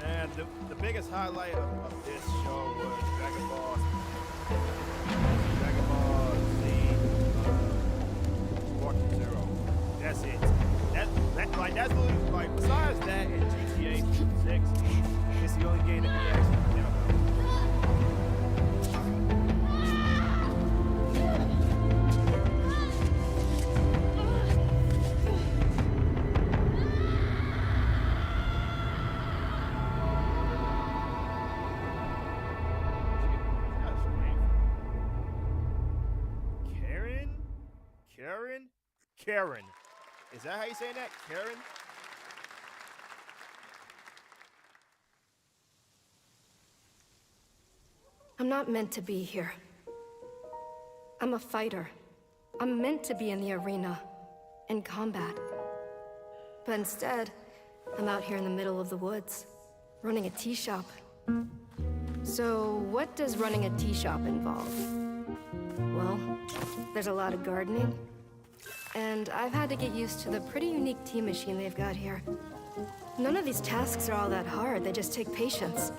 And the biggest highlight of this show was Dragon Ball Z Fortune Zero. That's it. That's really, like, besides that and GTA 6, it's the only game that we actually care about. Karen? Karen. Is that how you say that? Karen? I'm not meant to be here. I'm a fighter. I'm meant to be in the arena, in combat. But instead, I'm out here in the middle of the woods, running a tea shop. So what does running a tea shop involve? Well, there's a lot of gardening, and I've had to get used to the pretty unique tea machine they've got here. None of these tasks are all that hard, they just take patience.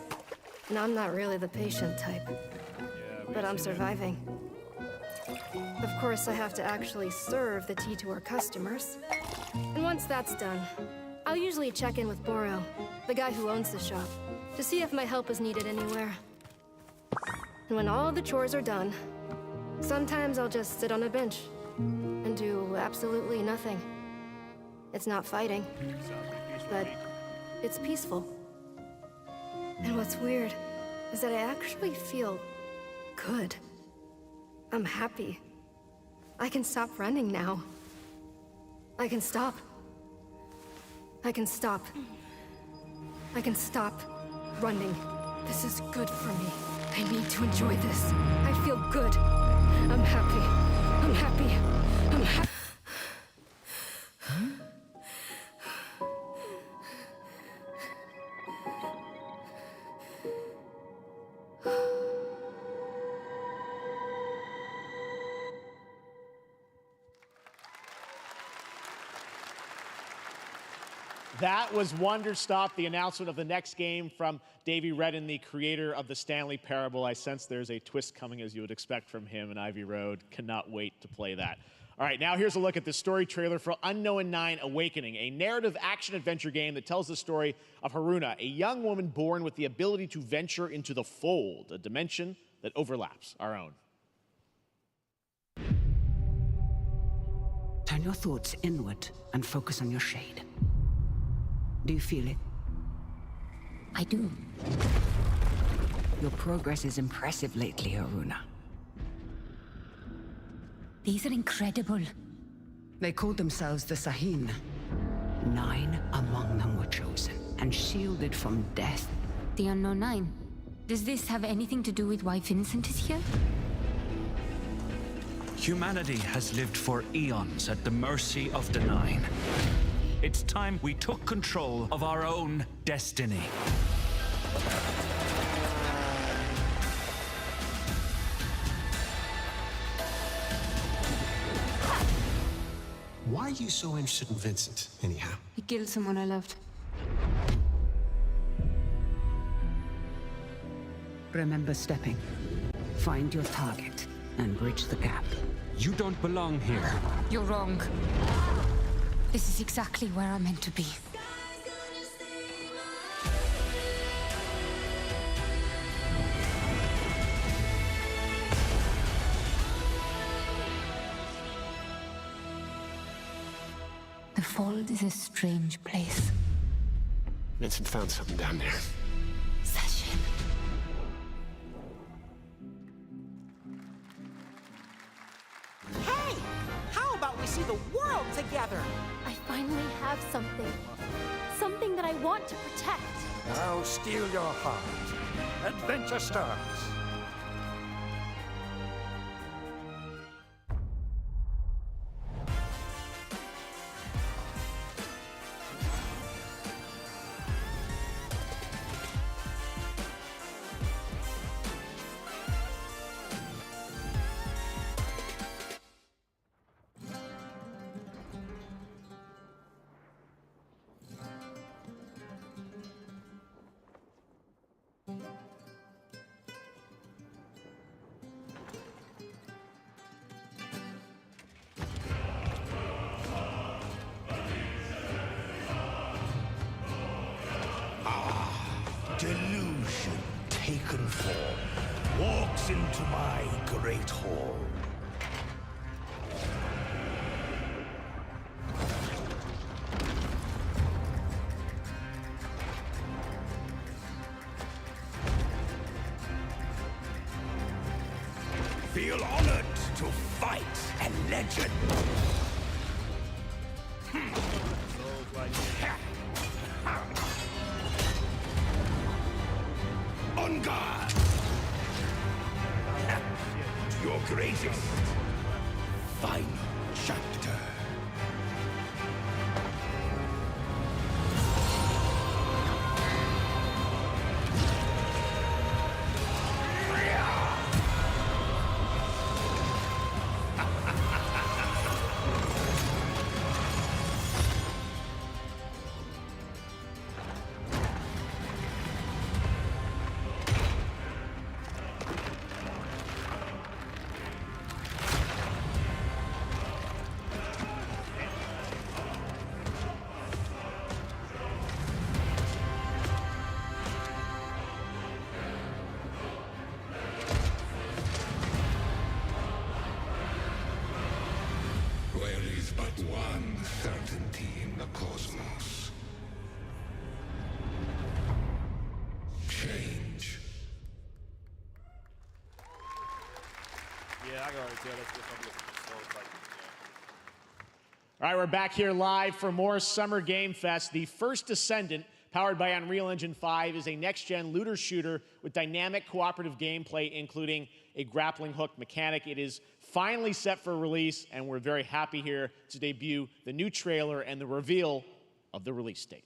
And I'm not really the patient type. But I'm surviving. Of course, I have to actually serve the tea to our customers. And once that's done, I'll usually check in with Boro, the guy who owns the shop, to see if my help is needed anywhere. And when all the chores are done, sometimes I'll just sit on a bench and do absolutely nothing. It's not fighting, but it's peaceful. And what's weird is that I actually feel good. I'm happy. I can stop running now. I can stop. I can stop. I can stop running. This is good for me. I need to enjoy this. I feel good. I'm happy. I'm happy. I'm happy. That was Wonderstop, the announcement of the next game from Davey Redden, the creator of the Stanley Parable. I sense there's a twist coming, as you would expect from him in Ivy Road. Cannot wait to play that. All right, now here's a look at the story trailer for Unknown 9 Awakening, a narrative action-adventure game that tells the story of Haruna, a young woman born with the ability to venture into the fold, a dimension that overlaps our own. Turn your thoughts inward and focus on your shade. Do you feel it? I do. Your progress is impressive lately, Haruna. These are incredible. They called themselves the Sahin. 9 among them were chosen and shielded from death. The Unknown 9. Does this have anything to do with why Vincent is here? Humanity has lived for eons at the mercy of the 9. It's time we took control of our own destiny. Why are you so interested in Vincent, anyhow? He killed someone I loved. Remember stepping. Find your target and bridge the gap. You don't belong here. You're wrong. This is exactly where I'm meant to be. The Fold is a strange place. Vincent found something down there. Sachin. Hey! How about we see the world together? I finally have something. Something that I want to protect. Now steel your heart. Adventure starts. Delusion taken form walks into my great hall. Feel honored to fight and legend. On guard! To your greatest final chapter. One certainty in the cosmos. Change. Yeah, I can already tell that's just gonna be so like, All right, we're back here live for more Summer Game Fest. The First Descendant, powered by Unreal Engine 5, is a next-gen looter shooter with dynamic cooperative gameplay, including a grappling hook mechanic. It is finally set for release, and we're very happy here to debut the new trailer and the reveal of the release date.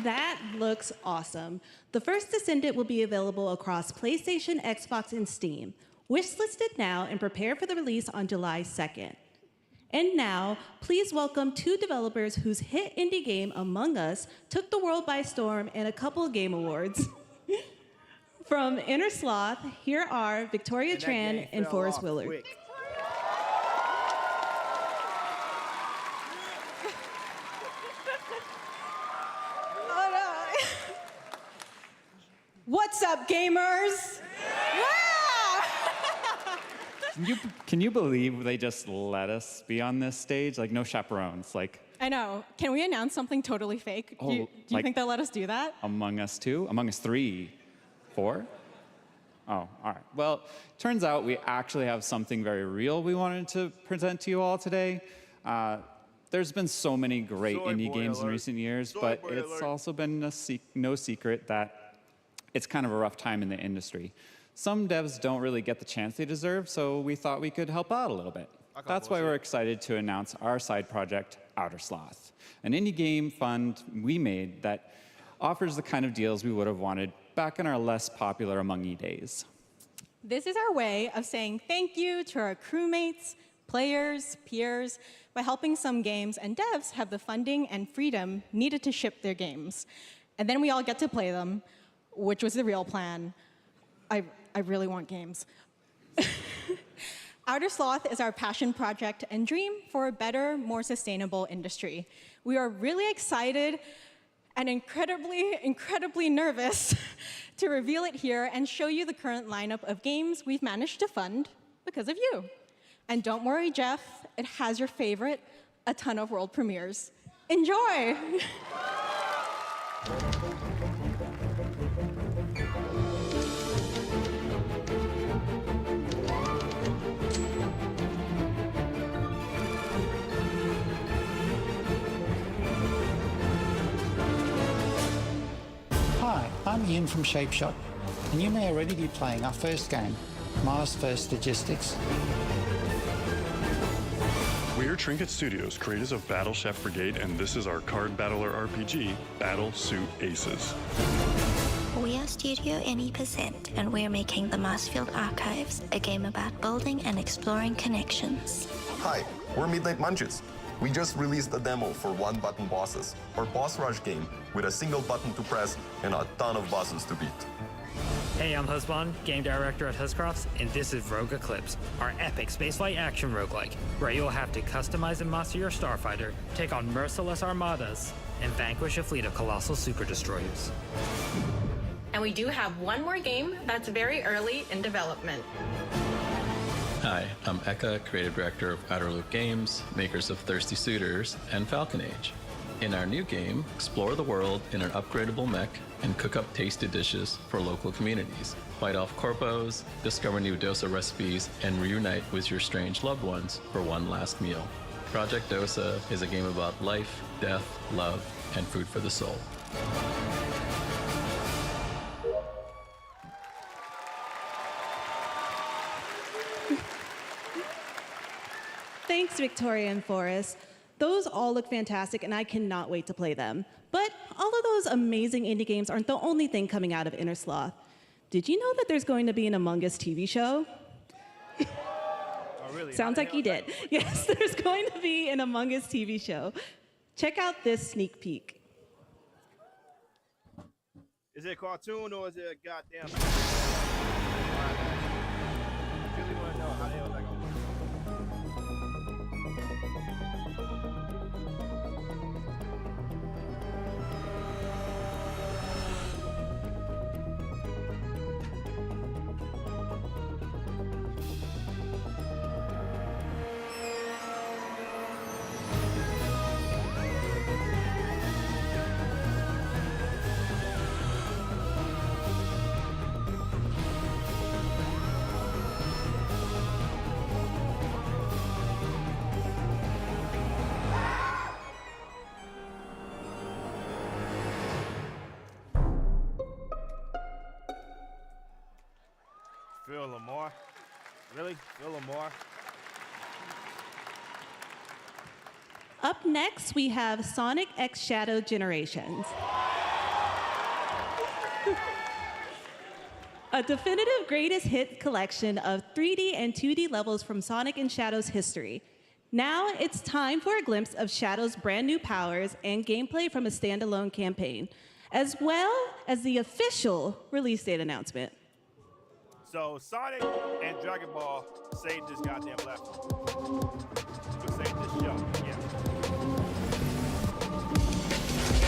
That looks awesome. The First Descendant will be available across PlayStation, Xbox, and Steam. Wishlisted now and prepare for the release on July 2nd. And now, please welcome two developers whose hit indie game, Among Us, took the world by storm and a couple of game awards. From Inner Sloth, here are Victoria Tran and Forrest Willard. quick. What's up, gamers? Can you believe they just let us be on this stage? Like, no chaperones. Like, I know. Can we announce something totally fake? Oh, do you like- think they'll let us do that? Among Us 2? Among Us 3? 4? Oh, all right. Well, turns out we actually have something very real we wanted to present to you all today. There's been so many great indie games in recent years, but it's also been no secret that it's kind of a rough time in the industry. Some devs don't really get the chance they deserve, so we thought we could help out a little bit. That's why we're excited to announce our side project, Outer Sloth, an indie game fund we made that offers the kind of deals we would have wanted back in our less popular Among E days. This is our way of saying thank you to our crewmates, players, peers, by helping some games and devs have the funding and freedom needed to ship their games. And then we all get to play them, which was the real plan. I really want games. Outer Sloth is our passion project and dream for a better, more sustainable industry. We are really excited and incredibly nervous to reveal it here and show you the current lineup of games we've managed to fund because of you. And don't worry, Jeff, it has your favorite, a ton of world premieres. Enjoy! Hi, I'm Ian from ShapeShot, and you may already be playing our first game, Mars First Logistics. We are Trinket Studios, creators of Battle Chef Brigade, and this is our card battler RPG, Battle Suit Aces. We are Studio NE%, and we're making the Marsfield Archives, a game about building and exploring connections. Hi, we're Midnight Munches. We just released a demo for one-button bosses, our boss rush game with a single button to press and a ton of bosses to beat. Hey, I'm Husband, game director at Huscrofts, and this is Rogue Eclipse, our epic spaceflight action roguelike, where you'll have to customize and master your starfighter, take on merciless armadas, and vanquish a fleet of colossal super destroyers. And we do have one more game that's very early in development. Hi, I'm Eka, creative director of Outer Loop Games, makers of Thirsty Suitors and Falcon Age. In our new game, explore the world in an upgradable mech and cook up tasty dishes for local communities. Fight off corpos, discover new dosa recipes, and reunite with your strange loved ones for one last meal. Project Dosa is a game about life, death, love, and food for the soul. Thanks, Victoria and Forrest. Those all look fantastic, and I cannot wait to play them. But all of those amazing indie games aren't the only thing coming out of Inner Sloth. Did you know that there's going to be an Among Us TV show? Oh, really? Sounds like you did. Yes, there's going to be an Among Us TV show. Check out this sneak peek. Is it a cartoon or is it a goddamn? I really want to know how the hell that gonna work. Phil Lamar? Really? Phil Lamar? Up next, we have Sonic X Shadow Generations. A definitive greatest hit collection of 3D and 2D levels from Sonic and Shadow's history. Now it's time for a glimpse of Shadow's brand new powers and gameplay from a standalone campaign, as well as the official release date announcement. So Sonic and Dragon Ball saved this goddamn platform. You saved this show, yeah.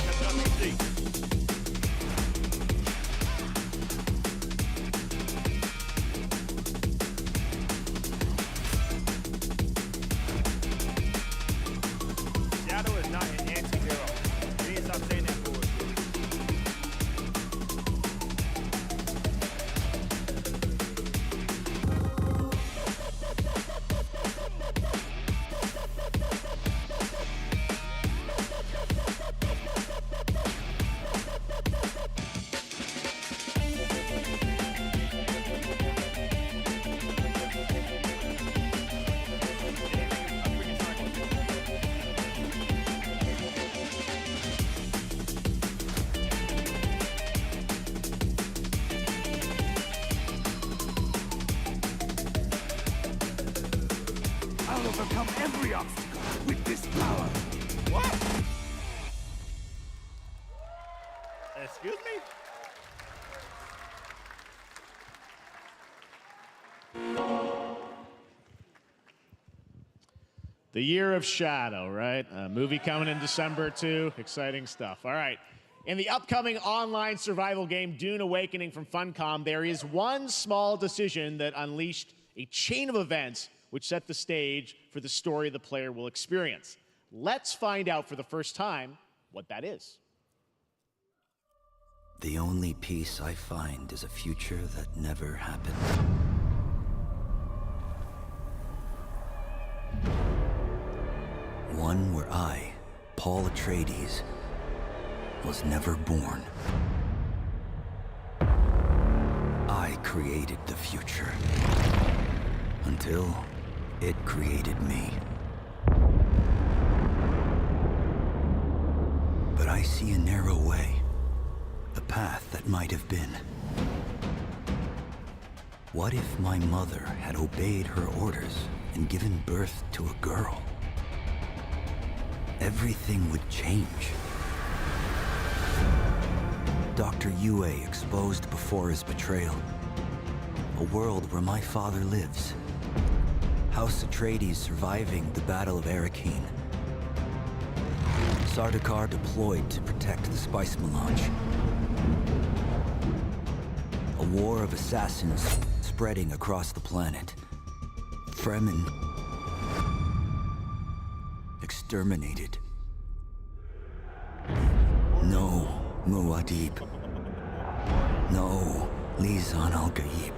That's nothing to see. Shadow is not an anti-hero. You need to stop saying that bullshit. overcome every obstacle with this power. What? Excuse me? The Year of Shadow, right? A movie coming in December, too. Exciting stuff. All right. In the upcoming online survival game, Dune Awakening from Funcom, there is one small decision that unleashed a chain of events which set the stage for the story the player will experience. Let's find out for the first time what that is. The only peace I find is a future that never happened. One where I, Paul Atreides, was never born. I created the future until it created me. But I see a narrow way, a path that might have been. What if my mother had obeyed her orders and given birth to a girl? Everything would change. Dr. Yue exposed before his betrayal. A world where my father lives. House Atreides surviving the Battle of Arrakeen. Sardaukar deployed to protect the spice melange. A war of assassins spreading across the planet. Fremen exterminated. No Muad'Dib. No Lisan al-Gaib.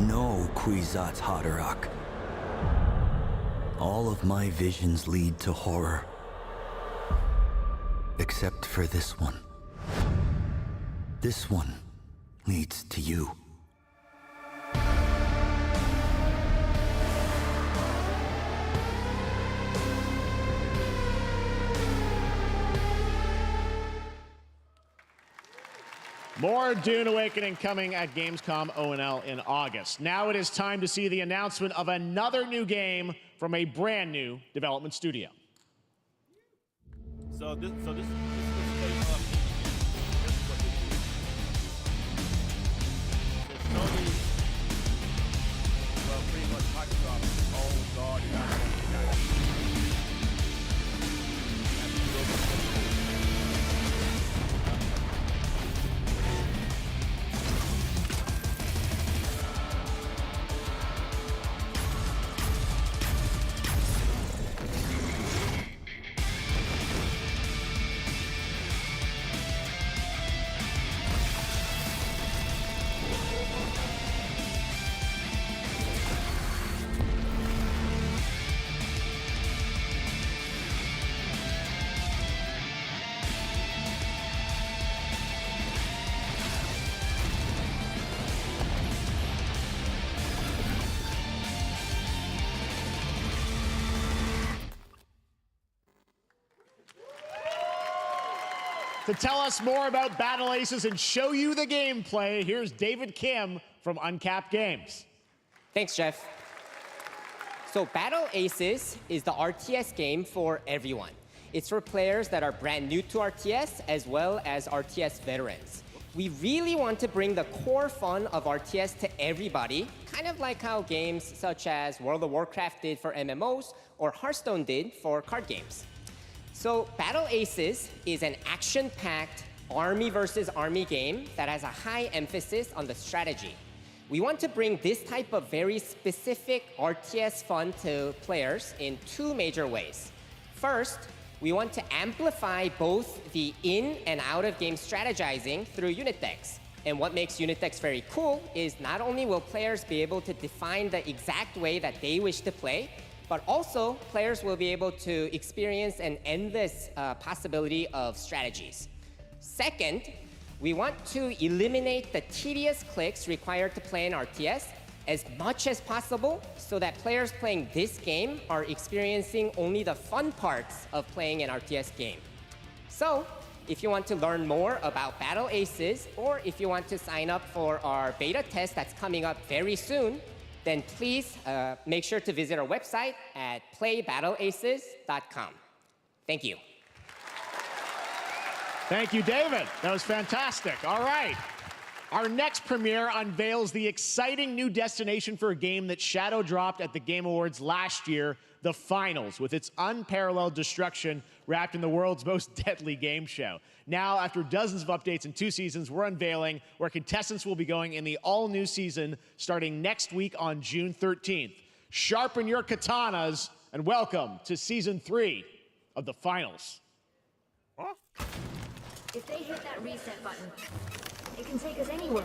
No Kwisatz Haderach. All of my visions lead to horror. Except for this one. This one leads to you. More Dune Awakening coming at Gamescom O&L in August. Now it is time to see the announcement of another new game from a brand new development studio. So this is the state of this is what they do. Sony, well, pretty much Microsoft owns all the To tell us more about Battle Aces and show you the gameplay, here's David Kim from Uncapped Games. Thanks, Jeff. So Battle Aces is the RTS game for everyone. It's for players that are brand new to RTS as well as RTS veterans. We really want to bring the core fun of RTS to everybody, kind of like how games such as World of Warcraft did for MMOs or Hearthstone did for card games. So Battle Aces is an action-packed army versus army game that has a high emphasis on the strategy. We want to bring this type of very specific RTS fun to players in two major ways. First, we want to amplify both the in and out of game strategizing through unit decks. And what makes unit decks very cool is not only will players be able to define the exact way that they wish to play, but also players will be able to experience an endless possibility of strategies. Second, we want to eliminate the tedious clicks required to play an RTS as much as possible so that players playing this game are experiencing only the fun parts of playing an RTS game. So, if you want to learn more about Battle Aces, or if you want to sign up for our beta test that's coming up very soon, then please make sure to visit our website at playbattleaces.com. Thank you. Thank you, David. That was fantastic. All right. Our next premiere unveils the exciting new destination for a game that shadow dropped at the Game Awards last year, the finals, with its unparalleled destruction wrapped in the world's most deadly game show. Now, after dozens of updates in 2 seasons, we're unveiling where contestants will be going in the all-new season starting next week on June 13th. Sharpen your katanas and welcome to Season 3 of the finals. If they hit that reset button, it can take us anywhere.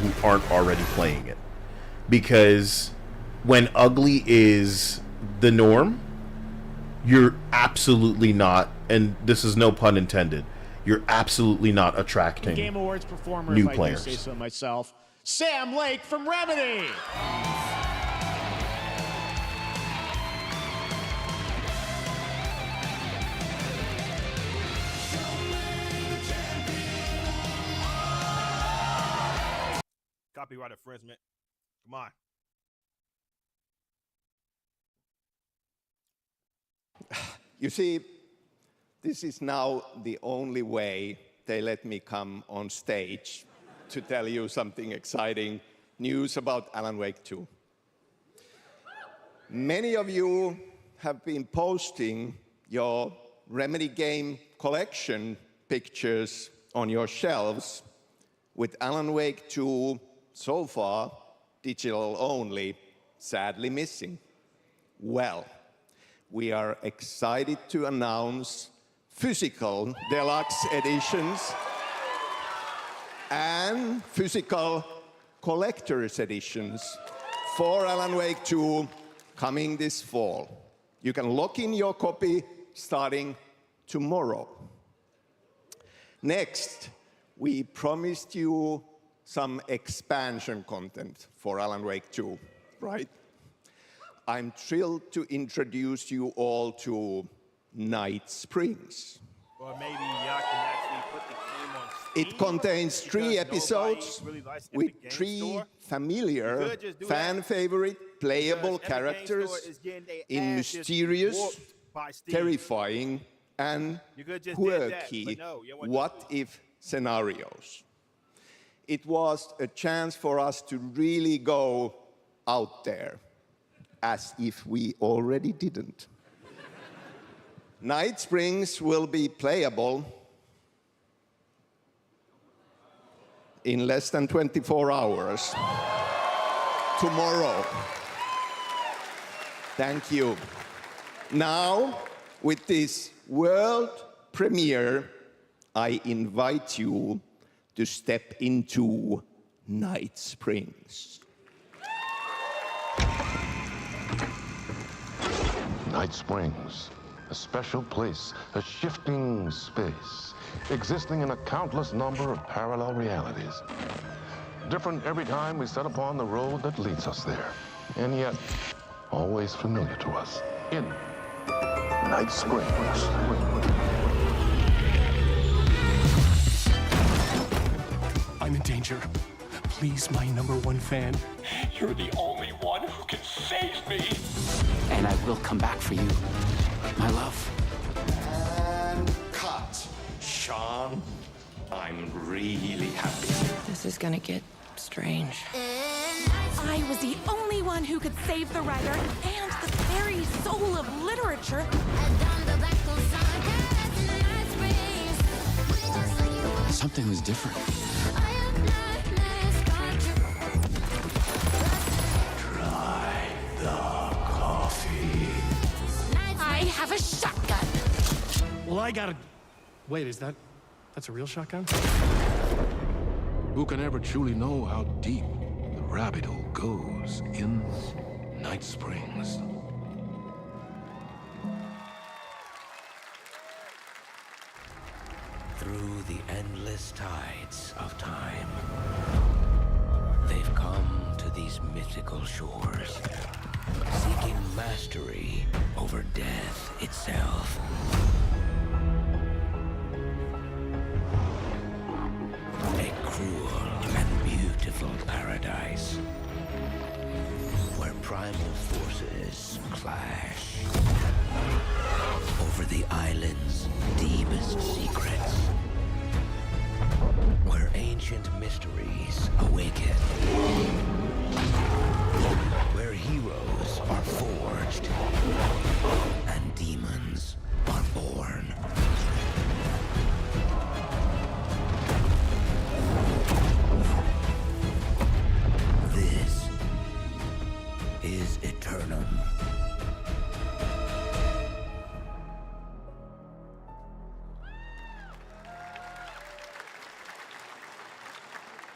Who aren't already playing it, because when ugly is the norm, you're absolutely not, and this is no pun intended, you're absolutely not attracting Game Awards performer, new if players. I do say so myself, Sam Lake from Remedy. Copyright infringement. Come on. You see, this is now the only way they let me come on stage to tell you something exciting news about Alan Wake 2. Many of you have been posting your Remedy game collection pictures on your shelves with Alan Wake 2 so far digital only, sadly missing. Well, we are excited to announce physical deluxe editions and physical collector's editions for Alan Wake 2 coming this fall. You can lock in your copy starting tomorrow. Next, we promised you some expansion content for Alan Wake 2, right? I'm thrilled to introduce you all to Night Springs. Or maybe y'all can actually put the game on Steam. It contains 3 episodes really likes with Epic Game 3 Store. familiar, fan-favorite playable characters in mysterious, terrifying, and quirky what-if scenarios. It was a chance for us to really go out there, as if we already didn't. Night Springs will be playable in less than 24 hours tomorrow. Thank you. Now, with this world premiere, I invite you to step into Night Springs. Night Springs, a special place, a shifting space, existing in a countless number of parallel realities. Different every time we set upon the road that leads us there, and yet always familiar to us in Night Springs. I'm in danger. Please, my #1 fan. You're the only one who can save me. And I will come back for you, my love. And cut. Sean, I'm really happy. This is gonna get strange. I was the only one who could save the writer and the very soul of literature. Something was different. Try the coffee. I have a shotgun. Well, I gotta... Wait, that's a real shotgun? Who can ever truly know how deep the rabbit hole goes in Night Springs? Through the endless tides of time, they've come to these mythical shores, seeking mastery over death itself. A cruel and beautiful paradise, where primal forces clash over the island's deepest secrets, where ancient mysteries awaken, where heroes are forged and demons are born. This is Eternum.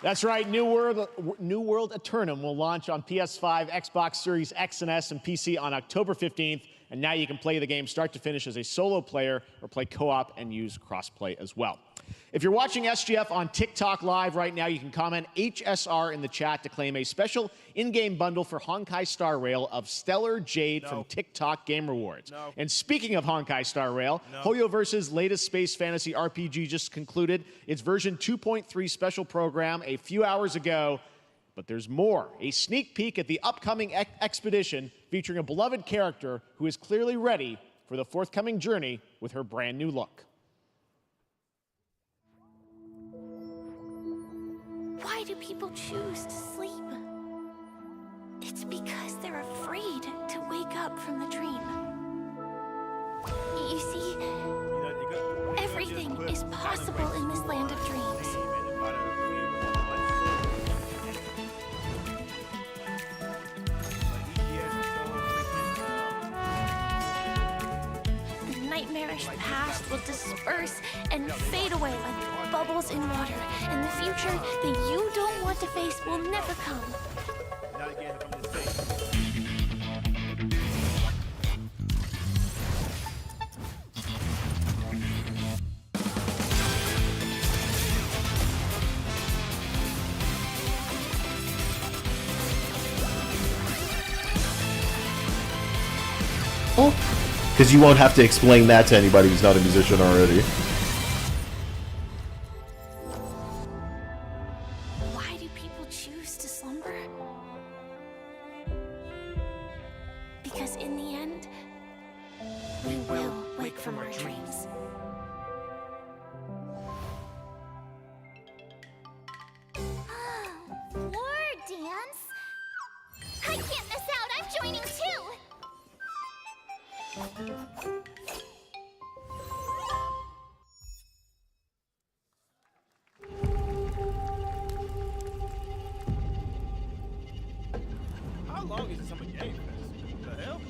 That's right, New World Eternum will launch on PS5, Xbox Series X and S, and PC on October 15th. And now you can play the game start to finish as a solo player or play co-op and use crossplay as well. If you're watching SGF on TikTok Live right now, you can comment HSR in the chat to claim a special in-game bundle for Honkai Star Rail of Stellar Jade from TikTok Game Rewards. And speaking of Honkai Star Rail, Hoyoverse's latest space fantasy RPG just concluded its version 2.3 special program a few hours ago. But there's more. A sneak peek at the upcoming expedition featuring a beloved character who is clearly ready for the forthcoming journey with her brand new look. Why do people choose to sleep? It's because they're afraid to wake up from the dream. You see, everything is possible in this land of dreams. The nightmarish past will disperse and fade away like bubbles in water, and the future that you don't want to face will never come. Because you won't have to explain that to anybody who's not a musician already. Why do people choose to slumber? Because in the end, we will wake from our dreams. War dance? I can't miss out, I'm joining too! How long is this summer game? What the hell?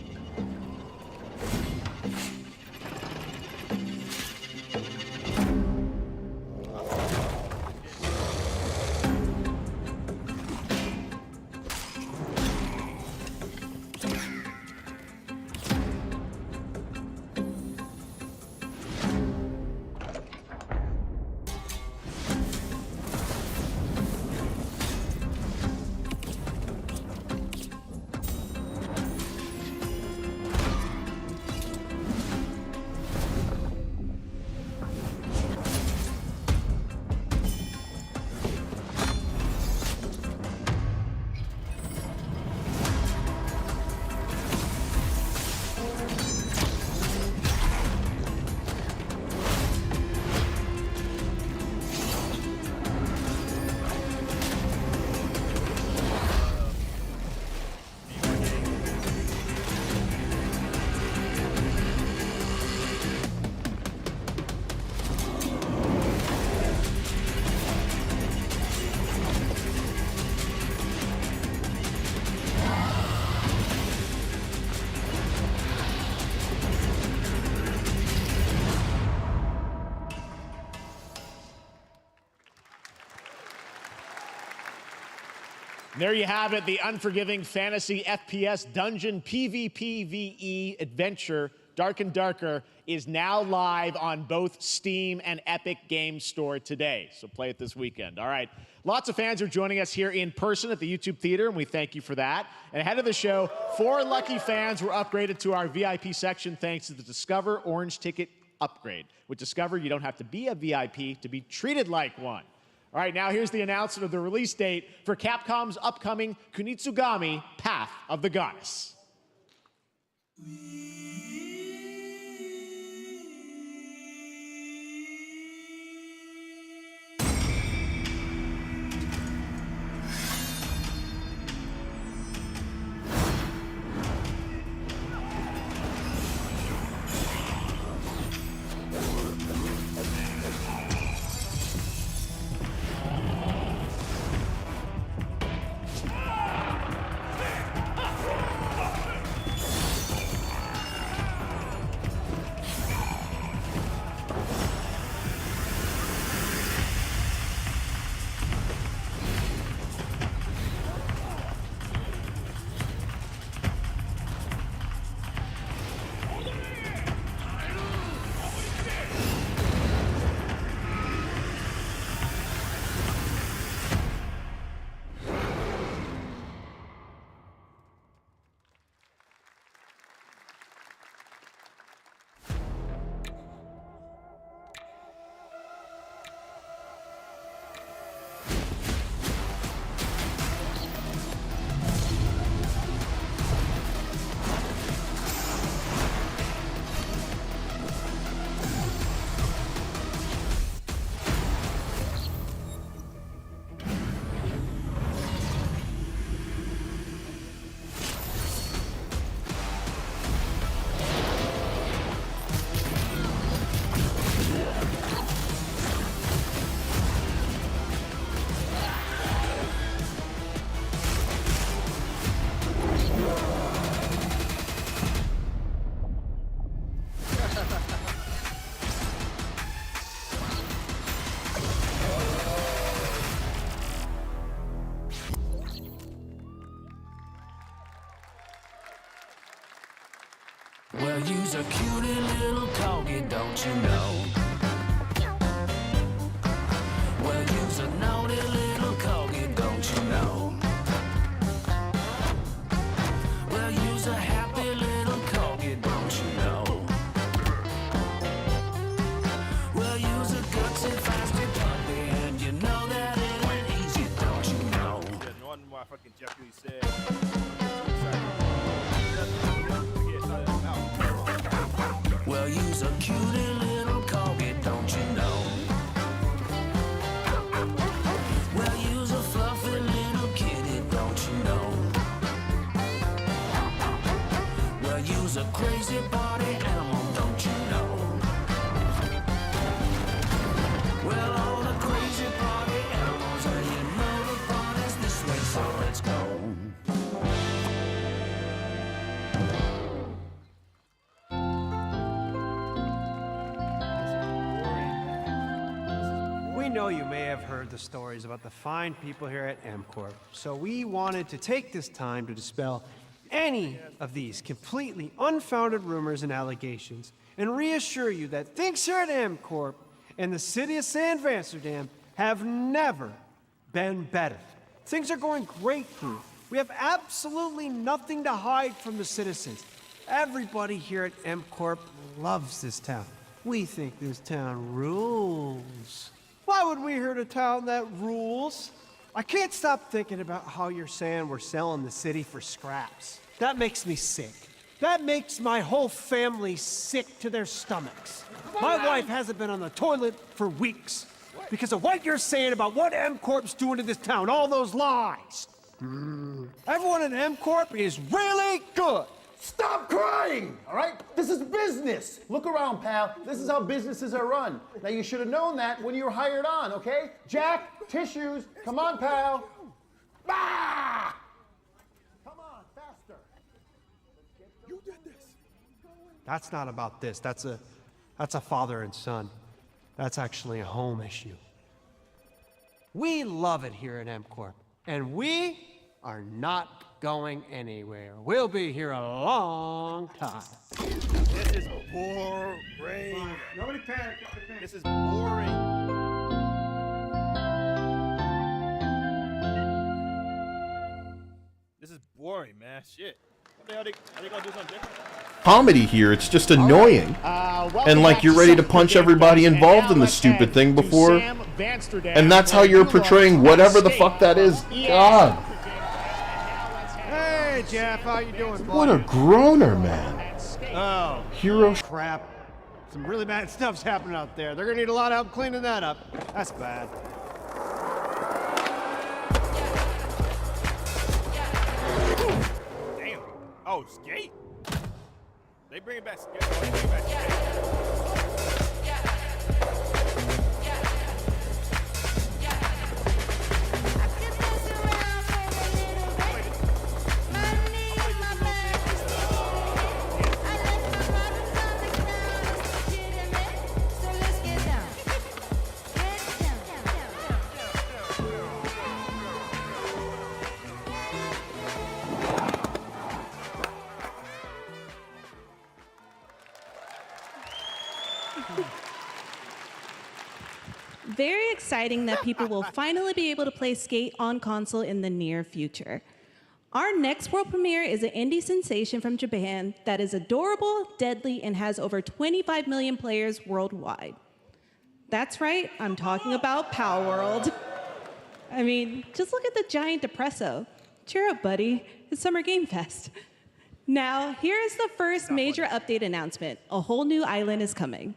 There you have it, the unforgiving fantasy FPS dungeon PvPvE adventure, Dark and Darker, is now live on both Steam and Epic Games Store today. So play it this weekend. All right. Lots of fans are joining us here in person at the YouTube Theater, and we thank you for that. And ahead of the show, 4 lucky fans were upgraded to our VIP section thanks to the Discover Orange Ticket upgrade. With Discover, you don't have to be a VIP to be treated like one. All right, now here's the announcement of the release date for Capcom's upcoming Kunitsugami Path of the Goddess. Well, you's a cutie little corgi, don't you know? Well, you's a naughty little corgi, don't you know? Well, you's a happy little corgi, don't you know? Well, you's a gutsy, feisty puppy, and you know that it ain't easy, don't you know? Yeah, one more fucking Jeffrey said. Well, you's a cutie little corgi, don't you know? Well, you's a fluffy little kitty, don't you know? Well, you's a crazy party animal, don't you know? Well, all the crazy party animals, and you know the party's this way, so let's go. We know you may have heard the stories about the fine people here at MCorp, so we wanted to take this time to dispel any of these completely unfounded rumors and allegations and reassure you that things here at MCorp and the city of San Amsterdam have never been better. Things are going great here. We have absolutely nothing to hide from the citizens. Everybody here at MCorp loves this town. We think this town rules. Why would we hurt a town that rules? I can't stop thinking about how you're saying we're selling the city for scraps. That makes me sick. That makes my whole family sick to their stomachs. My wife hasn't been on the toilet for weeks because of what you're saying about what MCorp's doing to this town, all those lies. Everyone in MCorp is really good. Stop crying, all right? This is business. Look around, pal. This is how businesses are run. Now, you should have known that when you were hired on, okay? Jack, tissues. Come on, pal. Ah! Come on, faster. You did this. That's not about this. That's a father and son. That's actually a home issue. We love it here at MCorp, and we are not going anywhere. We'll be here a long time. This is boring. Nobody panic. This is boring. This is boring, man. Shit. What the hell are they gonna do something different? Comedy here, it's just annoying. And like you're ready to punch everybody involved in the stupid thing before. And that's how you're portraying whatever the fuck that is. God. Hey, Jeff, how you doing, boy? What a groaner, man. Oh, Hero crap. Some really bad stuff's happening out there. They're gonna need a lot of help cleaning that up. That's bad. Damn. Oh, skate. They bring back skate. They bring back skate. Very exciting that people will finally be able to play Skate on console in the near future. Our next world premiere is an indie sensation from Japan that is adorable, deadly, and has over 25 million players worldwide. That's right, I'm talking about Power World. I mean, just look at the giant depresso. Cheer up, buddy. It's Summer Game Fest. Now, here is the first major update announcement. A whole new island is coming.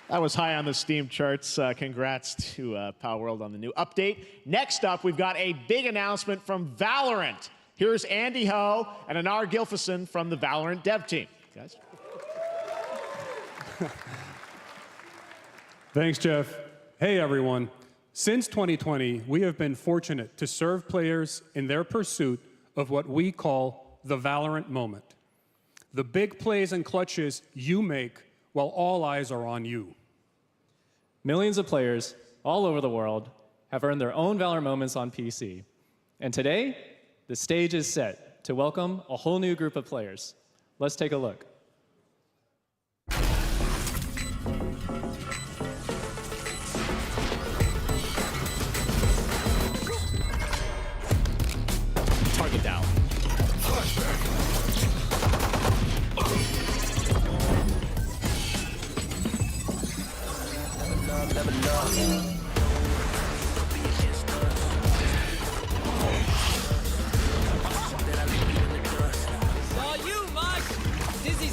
That was high on the Steam charts. Congrats to Power World on the new update. Next up, we've got a big announcement from Valorant. Here's Andy Ho and Anar Gilfison from the Valorant dev team. Guys. Thanks, Jeff. Hey, everyone. Since 2020, we have been fortunate to serve players in their pursuit of what we call the Valorant moment. The big plays and clutches you make while all eyes are on you. Millions of players all over the world have earned their own Valorant moments on PC. And today, the stage is set to welcome a whole new group of players. Let's take a look. Target down. Saw you, Mosh! Dizzy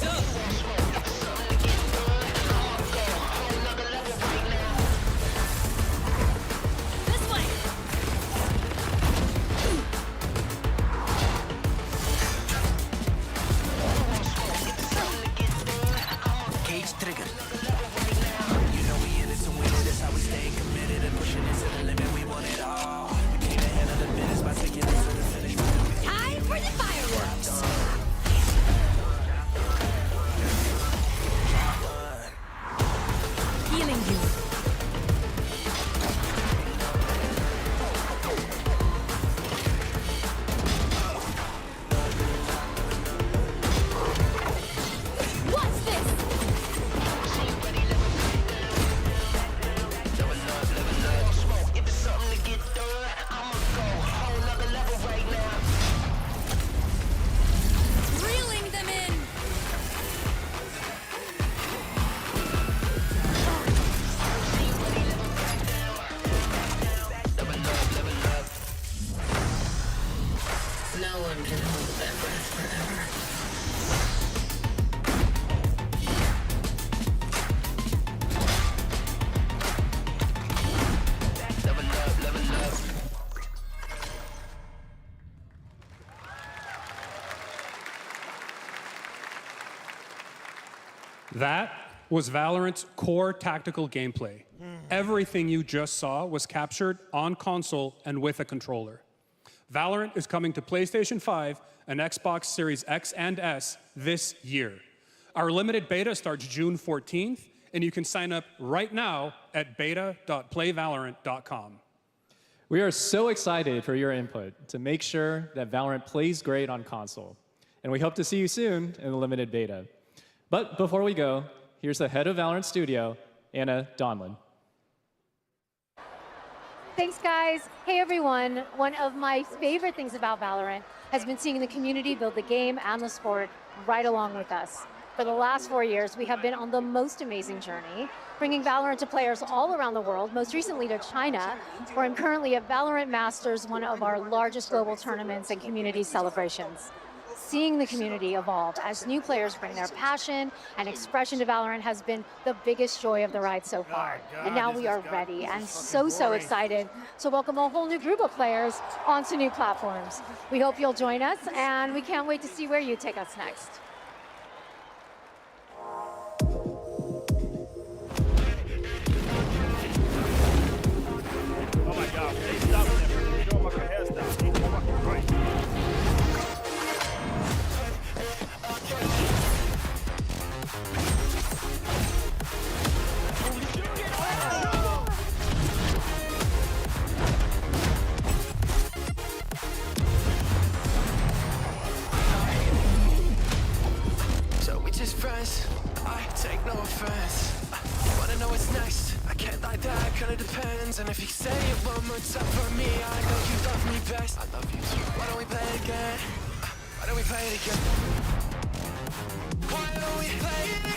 That was Valorant's core tactical gameplay. Everything you just saw was captured on console and with a controller. Valorant is coming to PlayStation 5 and Xbox Series X and S this year. Our limited beta starts June 14th, and you can sign up right now at beta.playvalorant.com. We are so excited for your input to make sure that Valorant plays great on console. And we hope to see you soon in the limited beta. But before we go, here's the head of Valorant Studio, Anna Donlin. Thanks, guys. Hey, everyone. One of my favorite things about Valorant has been seeing the community build the game and the sport right along with us. For the last 4 years, we have been on the most amazing journey, bringing Valorant to players all around the world, most recently to China, where I'm currently at Valorant Masters, one of our largest global tournaments and community celebrations. Seeing the community evolve as new players bring their passion and expression to Valorant has been the biggest joy of the ride so far. And now we are ready and so excited to welcome a whole new group of players onto new platforms. We hope you'll join us, and we can't wait to see where you take us next. Oh my God, they stopped him. Show him my hairstyle. He's fucking great. So we just friends, I take no offense. Wanna know what's next? I can't lie, that kinda depends. And if you say it one more time for me, I know you love me best. I love you too. Why don't we play it again? Why don't we play it again? Why don't we play it again?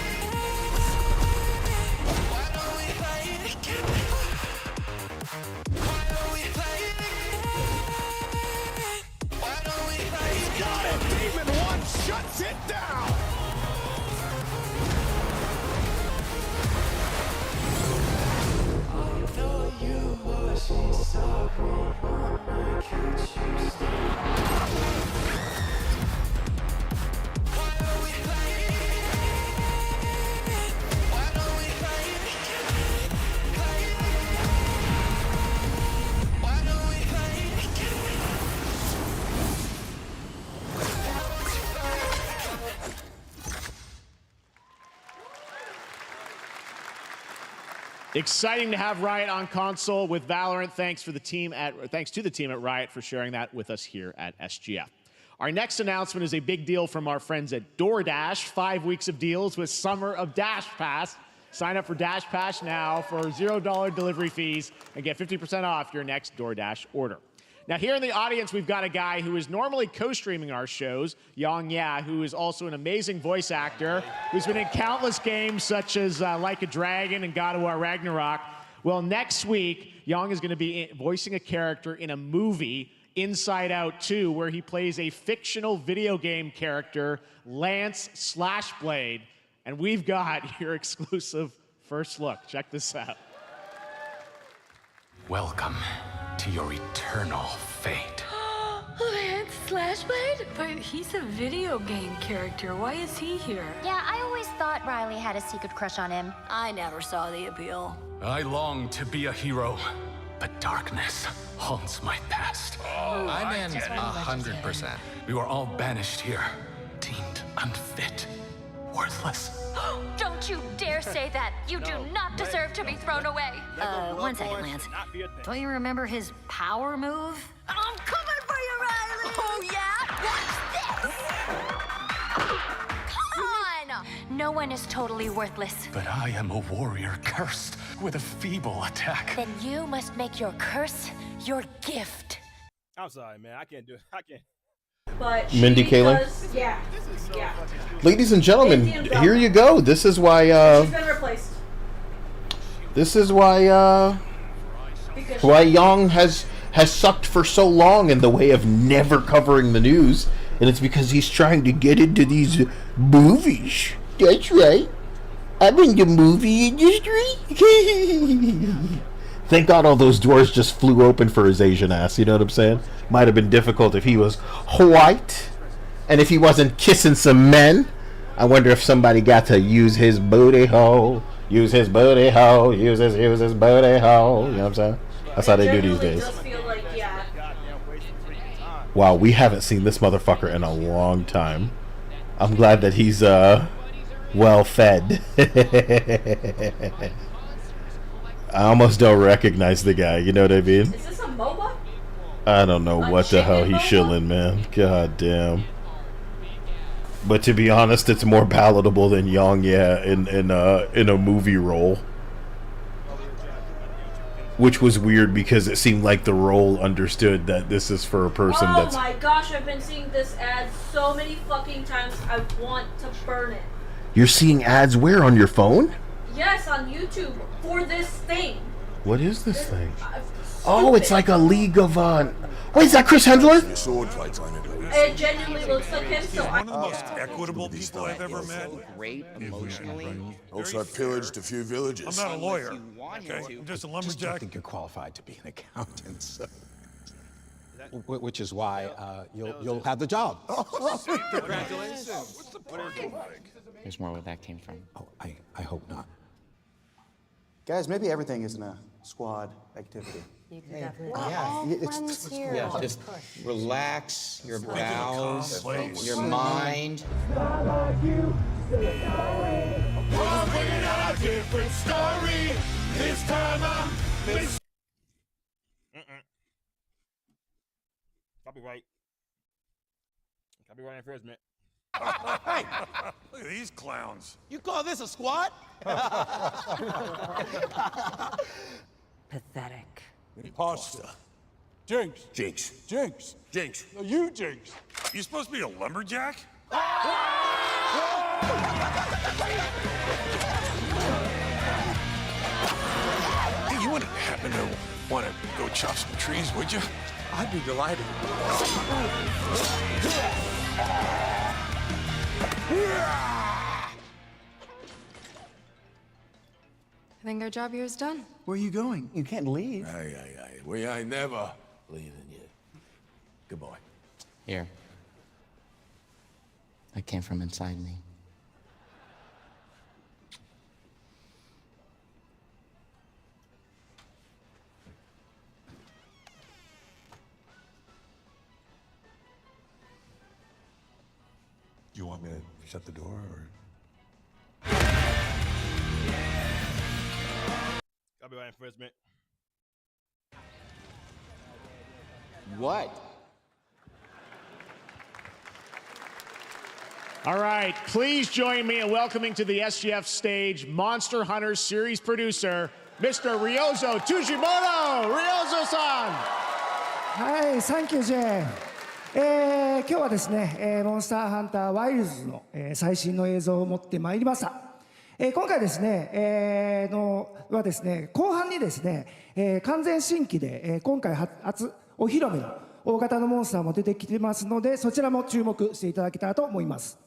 Why don't we play it again? Why don't we play it again? Why don't we play it again? Got it! Demon 1 shuts it down! Exciting to have Riot on console with Valorant. Thanks to the team at Riot for sharing that with us here at SGF. Our next announcement is a big deal from our friends at DoorDash. 5 weeks of deals with Summer of Dash Pass. Sign up for Dash Pass now for $0 delivery fees and get 50% off your next DoorDash order. Now, here in the audience, we've got a guy who is normally co-streaming our shows, Yang Ya, who is also an amazing voice actor, who's been in countless games such as Like a Dragon and God of War Ragnarok. Well, next week, Yang is going to be voicing a character in a movie, Inside Out 2, where he plays a fictional video game character, Lance Slashblade. And we've got your exclusive first look. Check this out. Welcome to your eternal fate. Lance Slashblade? But he's a video game character. Why is he here? Yeah, I always thought Riley had a secret crush on him. I never saw the appeal. I long to be a hero, but darkness haunts my past. I'm in 100%. We were all banished here, deemed unfit, worthless. Don't you dare say that! You do not deserve to be thrown away! One second, Lance. Don't you remember his power move? I'm coming for you, Riley! Oh, yeah? What's this? Come on! No one is totally worthless. But I am a warrior cursed with a feeble attack. Then you must make your curse your gift. I'm sorry, man. I can't do it. I can't. But Mindy Kaling? Yeah. Ladies and gentlemen, here you go. This is why She's been replaced. this is why Yang has sucked for so long in the way of never covering the news, and it's because he's trying to get into these movies. That's right. I'm in the movie industry. Thank God all those doors just flew open for his Asian ass, you know what I'm saying? Might have been difficult if he was white, and if he wasn't kissing some men. I wonder if somebody got to use his booty hole. Use his booty hole. Use his booty hole. You know what I'm saying? That's how they do these days. Does feel like, yeah. Wow, we haven't seen this motherfucker in a long time. I'm glad that he's well fed. I almost don't recognize the guy, you know what I mean? Is this a MOBA? I don't know what the hell he's shilling, man. God damn. But to be honest, it's more palatable than Young, yeah, in a movie role. Which was weird because it seemed like the role understood that this is for a person that's... Oh my gosh, I've been seeing this ad so many fucking times, I want to burn it. You're seeing ads where? On your phone? Yes, on YouTube, for this thing. What is this thing? Oh, it's like a League of... Wait, is that Chris Hemsworth? It genuinely looks like him, so One of the most equitable people I've ever met. Great emotionally. Also, I pillaged a few villages. I'm not a lawyer. Okay, I'm just a I lumberjack. think you're qualified to be an accountant, so. Which is why you'll have the job. Congratulations. There's more where that came from. Oh, I hope not. Guys, maybe everything isn't a squad activity. You can definitely. Yeah, just relax your bowels, your mind. Different story. This time I'm Copyright. Copyright infringement. Hey, look at these clowns. You call this a squad? pathetic. Pasta. Jinx. Jinx. Jinx. Jinx. No, you Jinx. You supposed to be a lumberjack? Hey, you wouldn't happen to want to go chop some trees, would you? I'd be delighted. I think our job here is done. Where are you going? You can't leave. Aye. We ain't never leaving you. Good boy. Here. That came from inside me. Do you want me to shut the door, or? Copyright infringement. What? All right, please join me in welcoming to the SGF stage Monster Hunter series producer, Mr. Ryozo Tujimoto. Ryozo-san! はい、サンキュージェーン。今日はですね、モンスターハンターワイルズの、最新の映像を持ってまいりました。今回ですね、はですね、後半にですね、完全新規で、今回初お披露目の大型のモンスターも出てきてますので、そちらも注目していただけたらと思います。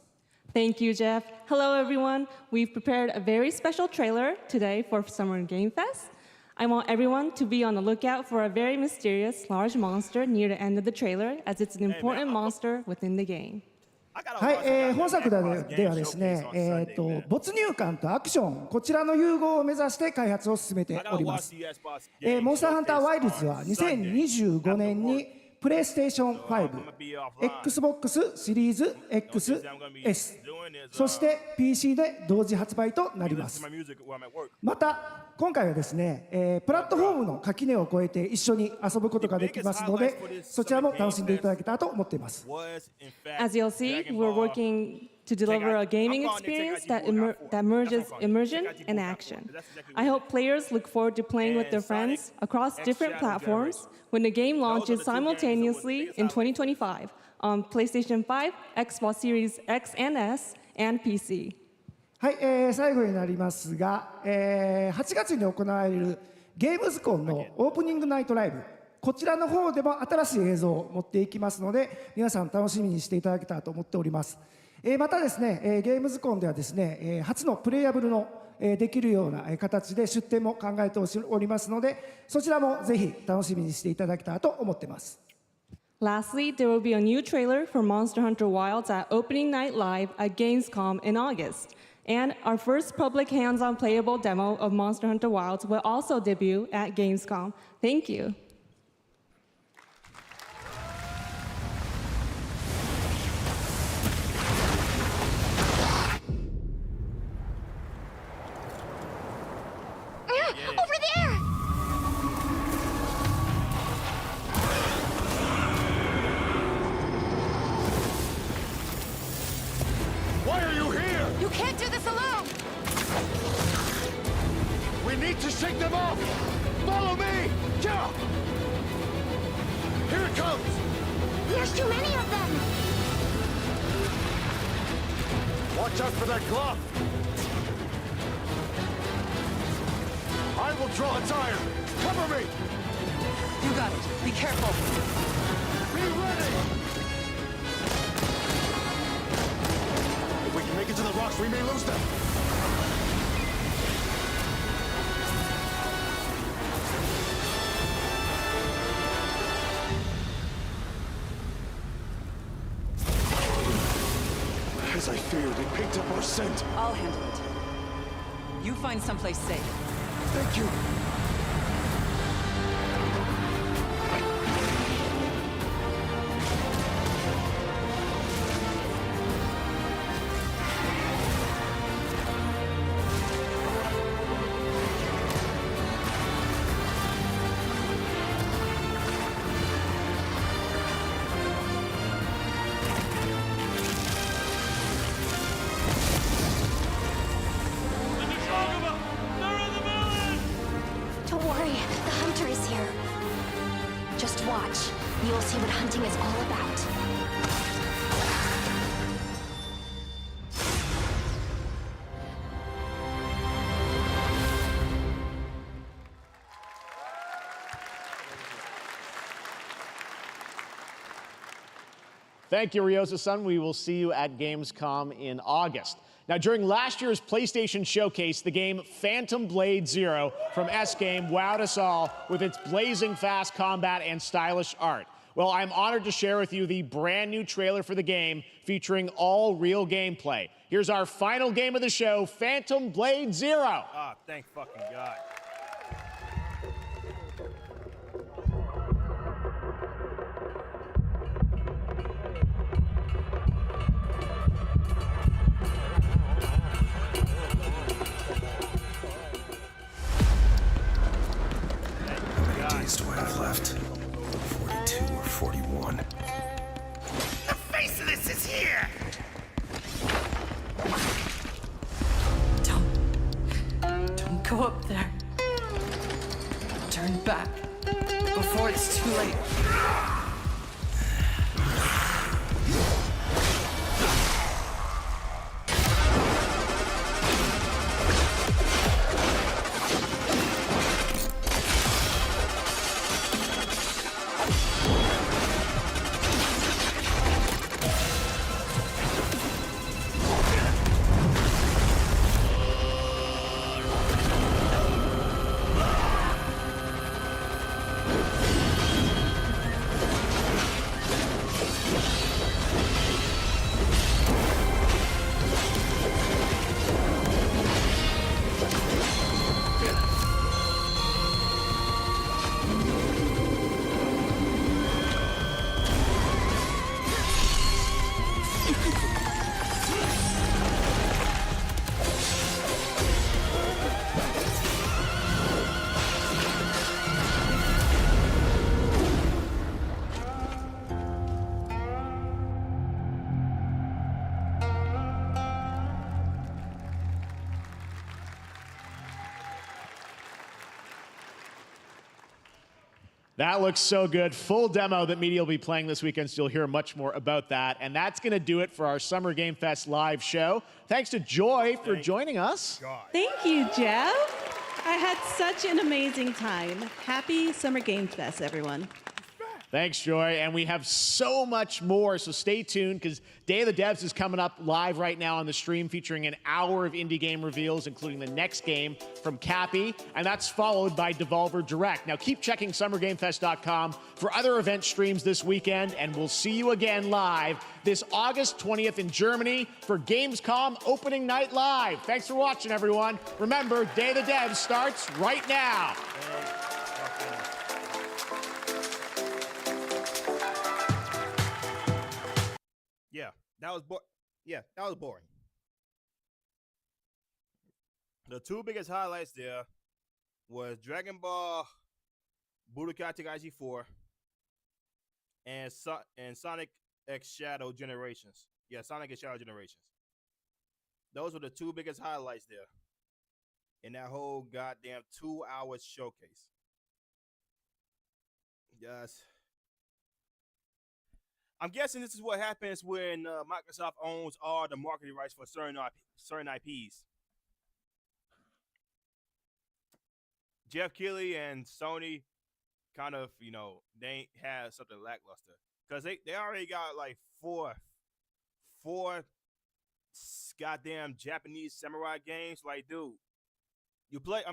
Thank you, Jeff. Hello, everyone. We've prepared a very special trailer today for Summer Game Fest. I want everyone to be on the lookout for a very mysterious large monster near the end of the trailer, as it's an important monster within the game. はい、本作ではですね、没入感とアクション、こちらの融合を目指して開発を進めております。モンスターハンターワイルズは2025年にプレイステーション5、Xbox シリーズ XS、そして PC で同時発売となります。また、今回はですね、プラットフォームの垣根を越えて一緒に遊ぶことができますので、そちらも楽しんでいただけたらと思っています。As you'll see, we're working to deliver a gaming experience that merges immersion and action. I hope players look forward to playing with their friends across different platforms when the game launches simultaneously in 2025 on PlayStation 5, Xbox Series X and S, and PC. はい、最後になりますが、8月に行われるゲームズコンのオープニングナイトライブ、こちらの方でも新しい映像を持っていきますので、皆さん楽しみにしていただけたらと思っております。またですね、ゲームズコンではですね、初のプレイヤブルのできるような形で出展も考えておりますので、そちらもぜひ楽しみにしていただけたらと思っています。Lastly, there will be a new trailer for Monster Hunter Wilds at Opening Night Live at Gamescom in August. And our first public hands-on playable demo of Monster Hunter Wilds will also debut at Gamescom. Thank you. Over there! Why are you here? You can't do this alone! We need to shake them off! Follow me! Yeah! Here it comes! There's too many of them! Watch out for that glove! I will draw its iron! Cover me! You got it. Be careful. Be ready! If we can make it to the rocks, we may lose them! As I feared, it picked up our scent. I'll handle it. You find someplace safe. Thank you. Don't worry, the hunter is here. Just watch. You'll see what hunting is all about. Thank you, Ryosa-san. We will see you at Gamescom in August. Now, during last year's PlayStation Showcase, the game Phantom Blade Zero from S-Game wowed us all with its blazing fast combat and stylish art. Well, I'm honored to share with you the brand new trailer for the game featuring all real gameplay. Here's our final game of the show, Phantom Blade Zero. Ah, thank fucking God. How many days do I have left? 42 or 41? The face of this is here! Don't go up there. Turn back before it's too late. That looks so good. Full demo that media will be playing this weekend, so you'll hear much more about that. And that's going to do it for our Summer Game Fest live show. Thanks to Joy for joining us. Thank you, Jeff. I had such an amazing time. Happy Summer Game Fest, everyone. Thanks, Joy. And we have so much more, so stay tuned because Day of the Devs is coming up live right now on the stream, featuring an hour of indie game reveals, including the next game from Cappy, and that's followed by Devolver Direct. Now keep checking SummerGameFest.com for other event streams this weekend, and we'll see you again live this August 20th in Germany for Gamescom Opening Night Live. Thanks for watching, everyone. Remember, Day of the Devs starts right now. Yeah, that was boring. The two biggest highlights there was Dragon Ball Budokai Tenkaichi 4 and Sonic X Shadow Generations. Yeah, Sonic X Shadow Generations. Those were the two biggest highlights there in that whole goddamn 2-hour showcase. Yes. I'm guessing this is what happens when Microsoft owns all the marketing rights for certain IPs. Jeff Keighley and Sony kind of, they have something lackluster because they already got like four goddamn Japanese samurai games. Like, dude, you play. I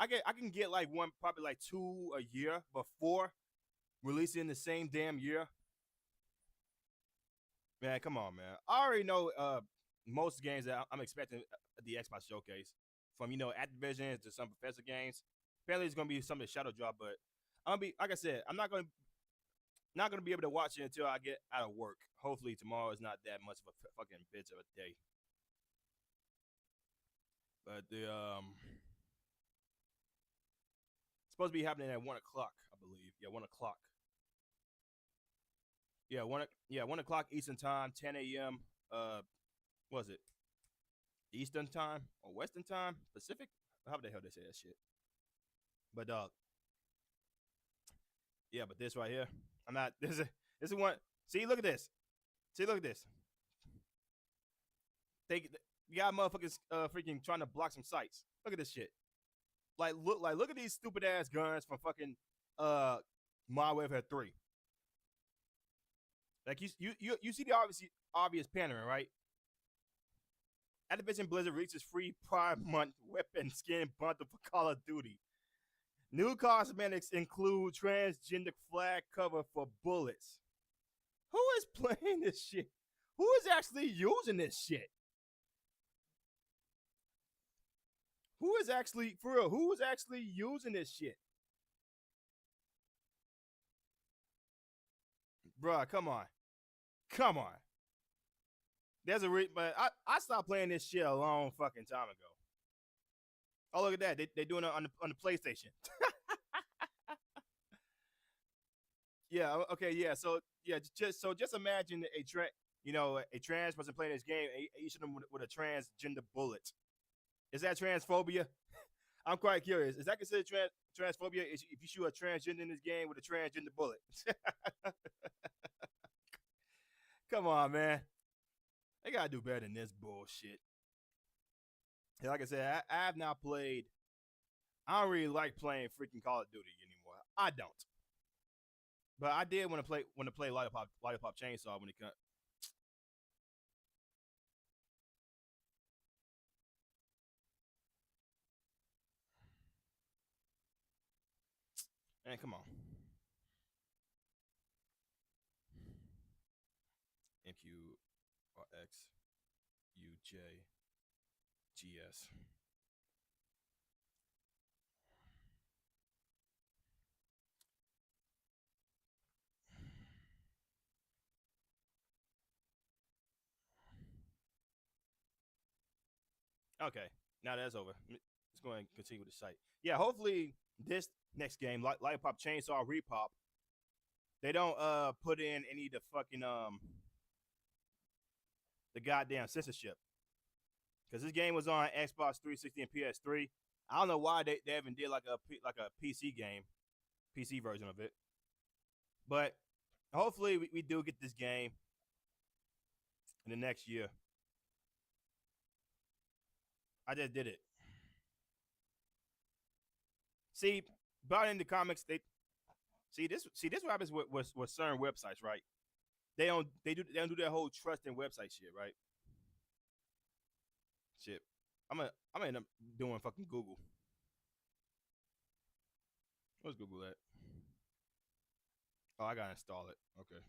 can get like one, probably like 2 a year, but 4 releasing the same damn year. Man, come on, man. I already know most games that I'm expecting at the Xbox showcase, from Activision to some Bethesda games. Apparently, it's gonna be some of the Shadow Drop, but I'm gonna be, like I said, I'm not gonna be able to watch it until I get out of work. Hopefully, tomorrow is not that much of a fucking bitch of a day. But the it's supposed to be happening at 1 o'clock, I believe. Yeah, 1 o'clock. Yeah, 1 o'clock Eastern time, 10 a.m. Was it Eastern time or Western time? Pacific? How the hell they say that shit? But yeah, but this right here, I'm not. This is one. See, look at this. See, look at this. You got motherfuckers freaking trying to block some sites. Look at this shit. Look at these stupid ass guns from fucking Modern Warfare 3. Like you see the obvious pattern, right? Activision Blizzard releases free Prime Month weapon skin bundle for Call of Duty. New cosmetics include transgender flag cover for bullets. Who is playing this shit? Who is actually using this shit? Who is actually using this shit? Bruh, come on. There's but I stopped playing this shit a long fucking time ago. Oh, look at that. They're doing it on the PlayStation. Yeah, okay, yeah. So yeah, just imagine a trans person playing this game and you shoot them with a transgender bullet. Is that transphobia? I'm quite curious. Is that considered transphobia if you shoot a transgender in this game with a transgender bullet? Come on, man. They gotta do better than this bullshit. And like I said, I have now played. I don't really like playing freaking Call of Duty anymore. I don't. But I did want to play Lollipop Chainsaw when it comes. Man, come on. MQRXUJGS. Okay, now that's over. Let's go ahead and continue with the site. Yeah, hopefully this next game, Lollipop Chainsaw Repop, they don't put in any of the fucking the goddamn censorship. Because this game was on Xbox 360 and PS3. I don't know why they haven't did like a PC game, PC version of it. But hopefully we do get this game in the next year. I just did it. See, about in the comics, See this what happens with certain websites, right? They don't do that whole trust in website shit, right? Shit. I'm gonna end up doing fucking Google. What's Google at? Oh, I gotta install it. Okay.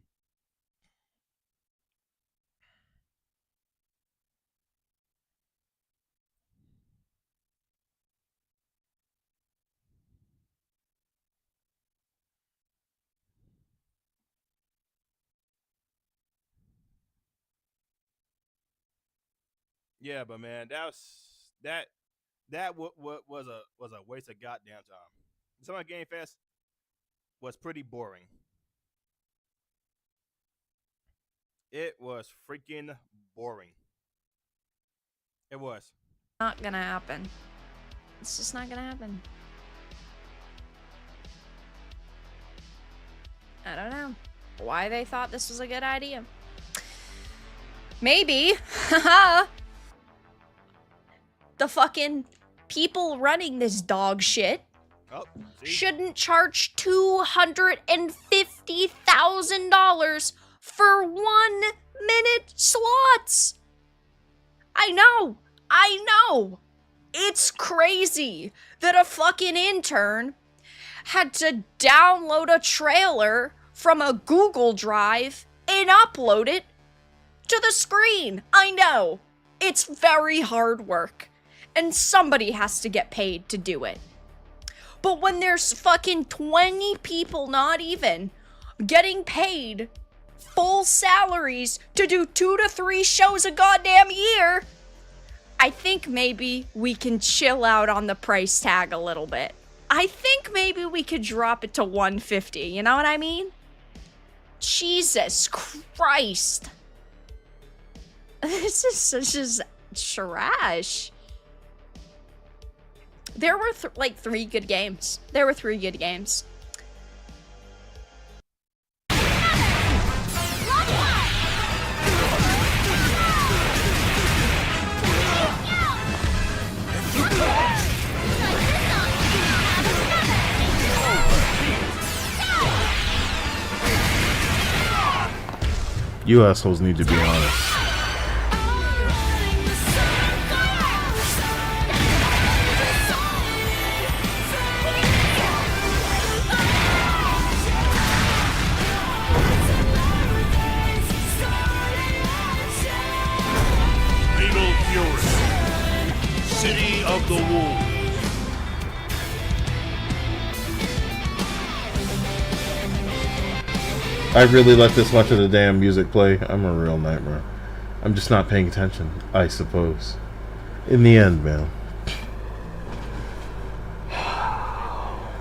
Yeah, but man, that was a waste of goddamn time. Some of Game Fest was pretty boring. It was freaking boring. It was. Not gonna happen. It's just not gonna happen. I don't know why they thought this was a good idea. Maybe. The fucking people running this dog shit shouldn't charge $250,000 for 1 minute slots. I know. It's crazy that a fucking intern had to download a trailer from a Google Drive and upload it to the screen. I know. It's very hard work. And somebody has to get paid to do it. But when there's fucking 20 people, not even, getting paid full salaries to do 2 to 3 shows a goddamn year, I think maybe we can chill out on the price tag a little bit. I think maybe we could drop it to $150, you know what I mean? Jesus Christ. This is just trash. There were like 3 good games. There were 3 good games. You assholes need to be honest. Fatal Fury, City of the Wolves. I really let this much of the damn music play. I'm a real nightmare. I'm just not paying attention, I suppose. In the end, man.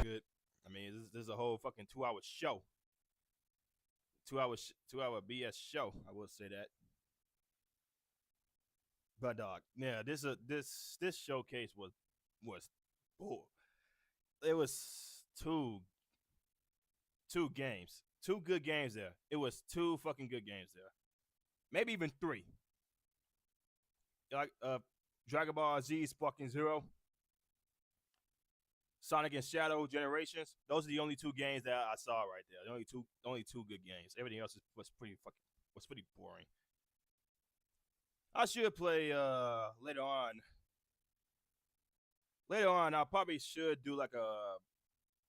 Good. I mean, this is a whole fucking 2-hour show. 2 hour BS show. I will say that. But dog, yeah, this showcase was bull. It was two games. 2 good games there. It was 2 fucking good games there. Maybe even 3. Like Dragon Ball Z fucking Zero, Sonic and Shadow Generations. Those are the only 2 games that I saw right there. The only two good games. Everything else was pretty boring. I should play later on. Later on, I probably should do like a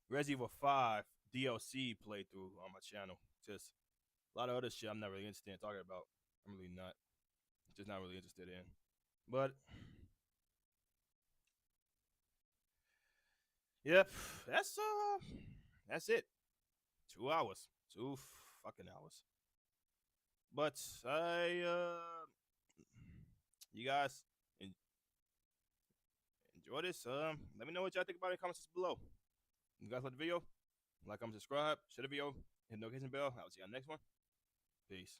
Resident Evil 5 DLC playthrough on my channel. Just a lot of other shit I'm not really interested in talking about. I'm really not. Just not really interested in. But yep, that's it. 2 hours. 2 fucking hours. But you guys enjoy this. Let me know what y'all think about it in the comments below. You guys like the video? Like, comment, subscribe, share the video, hit the notification bell. I'll see you on the next one. Peace.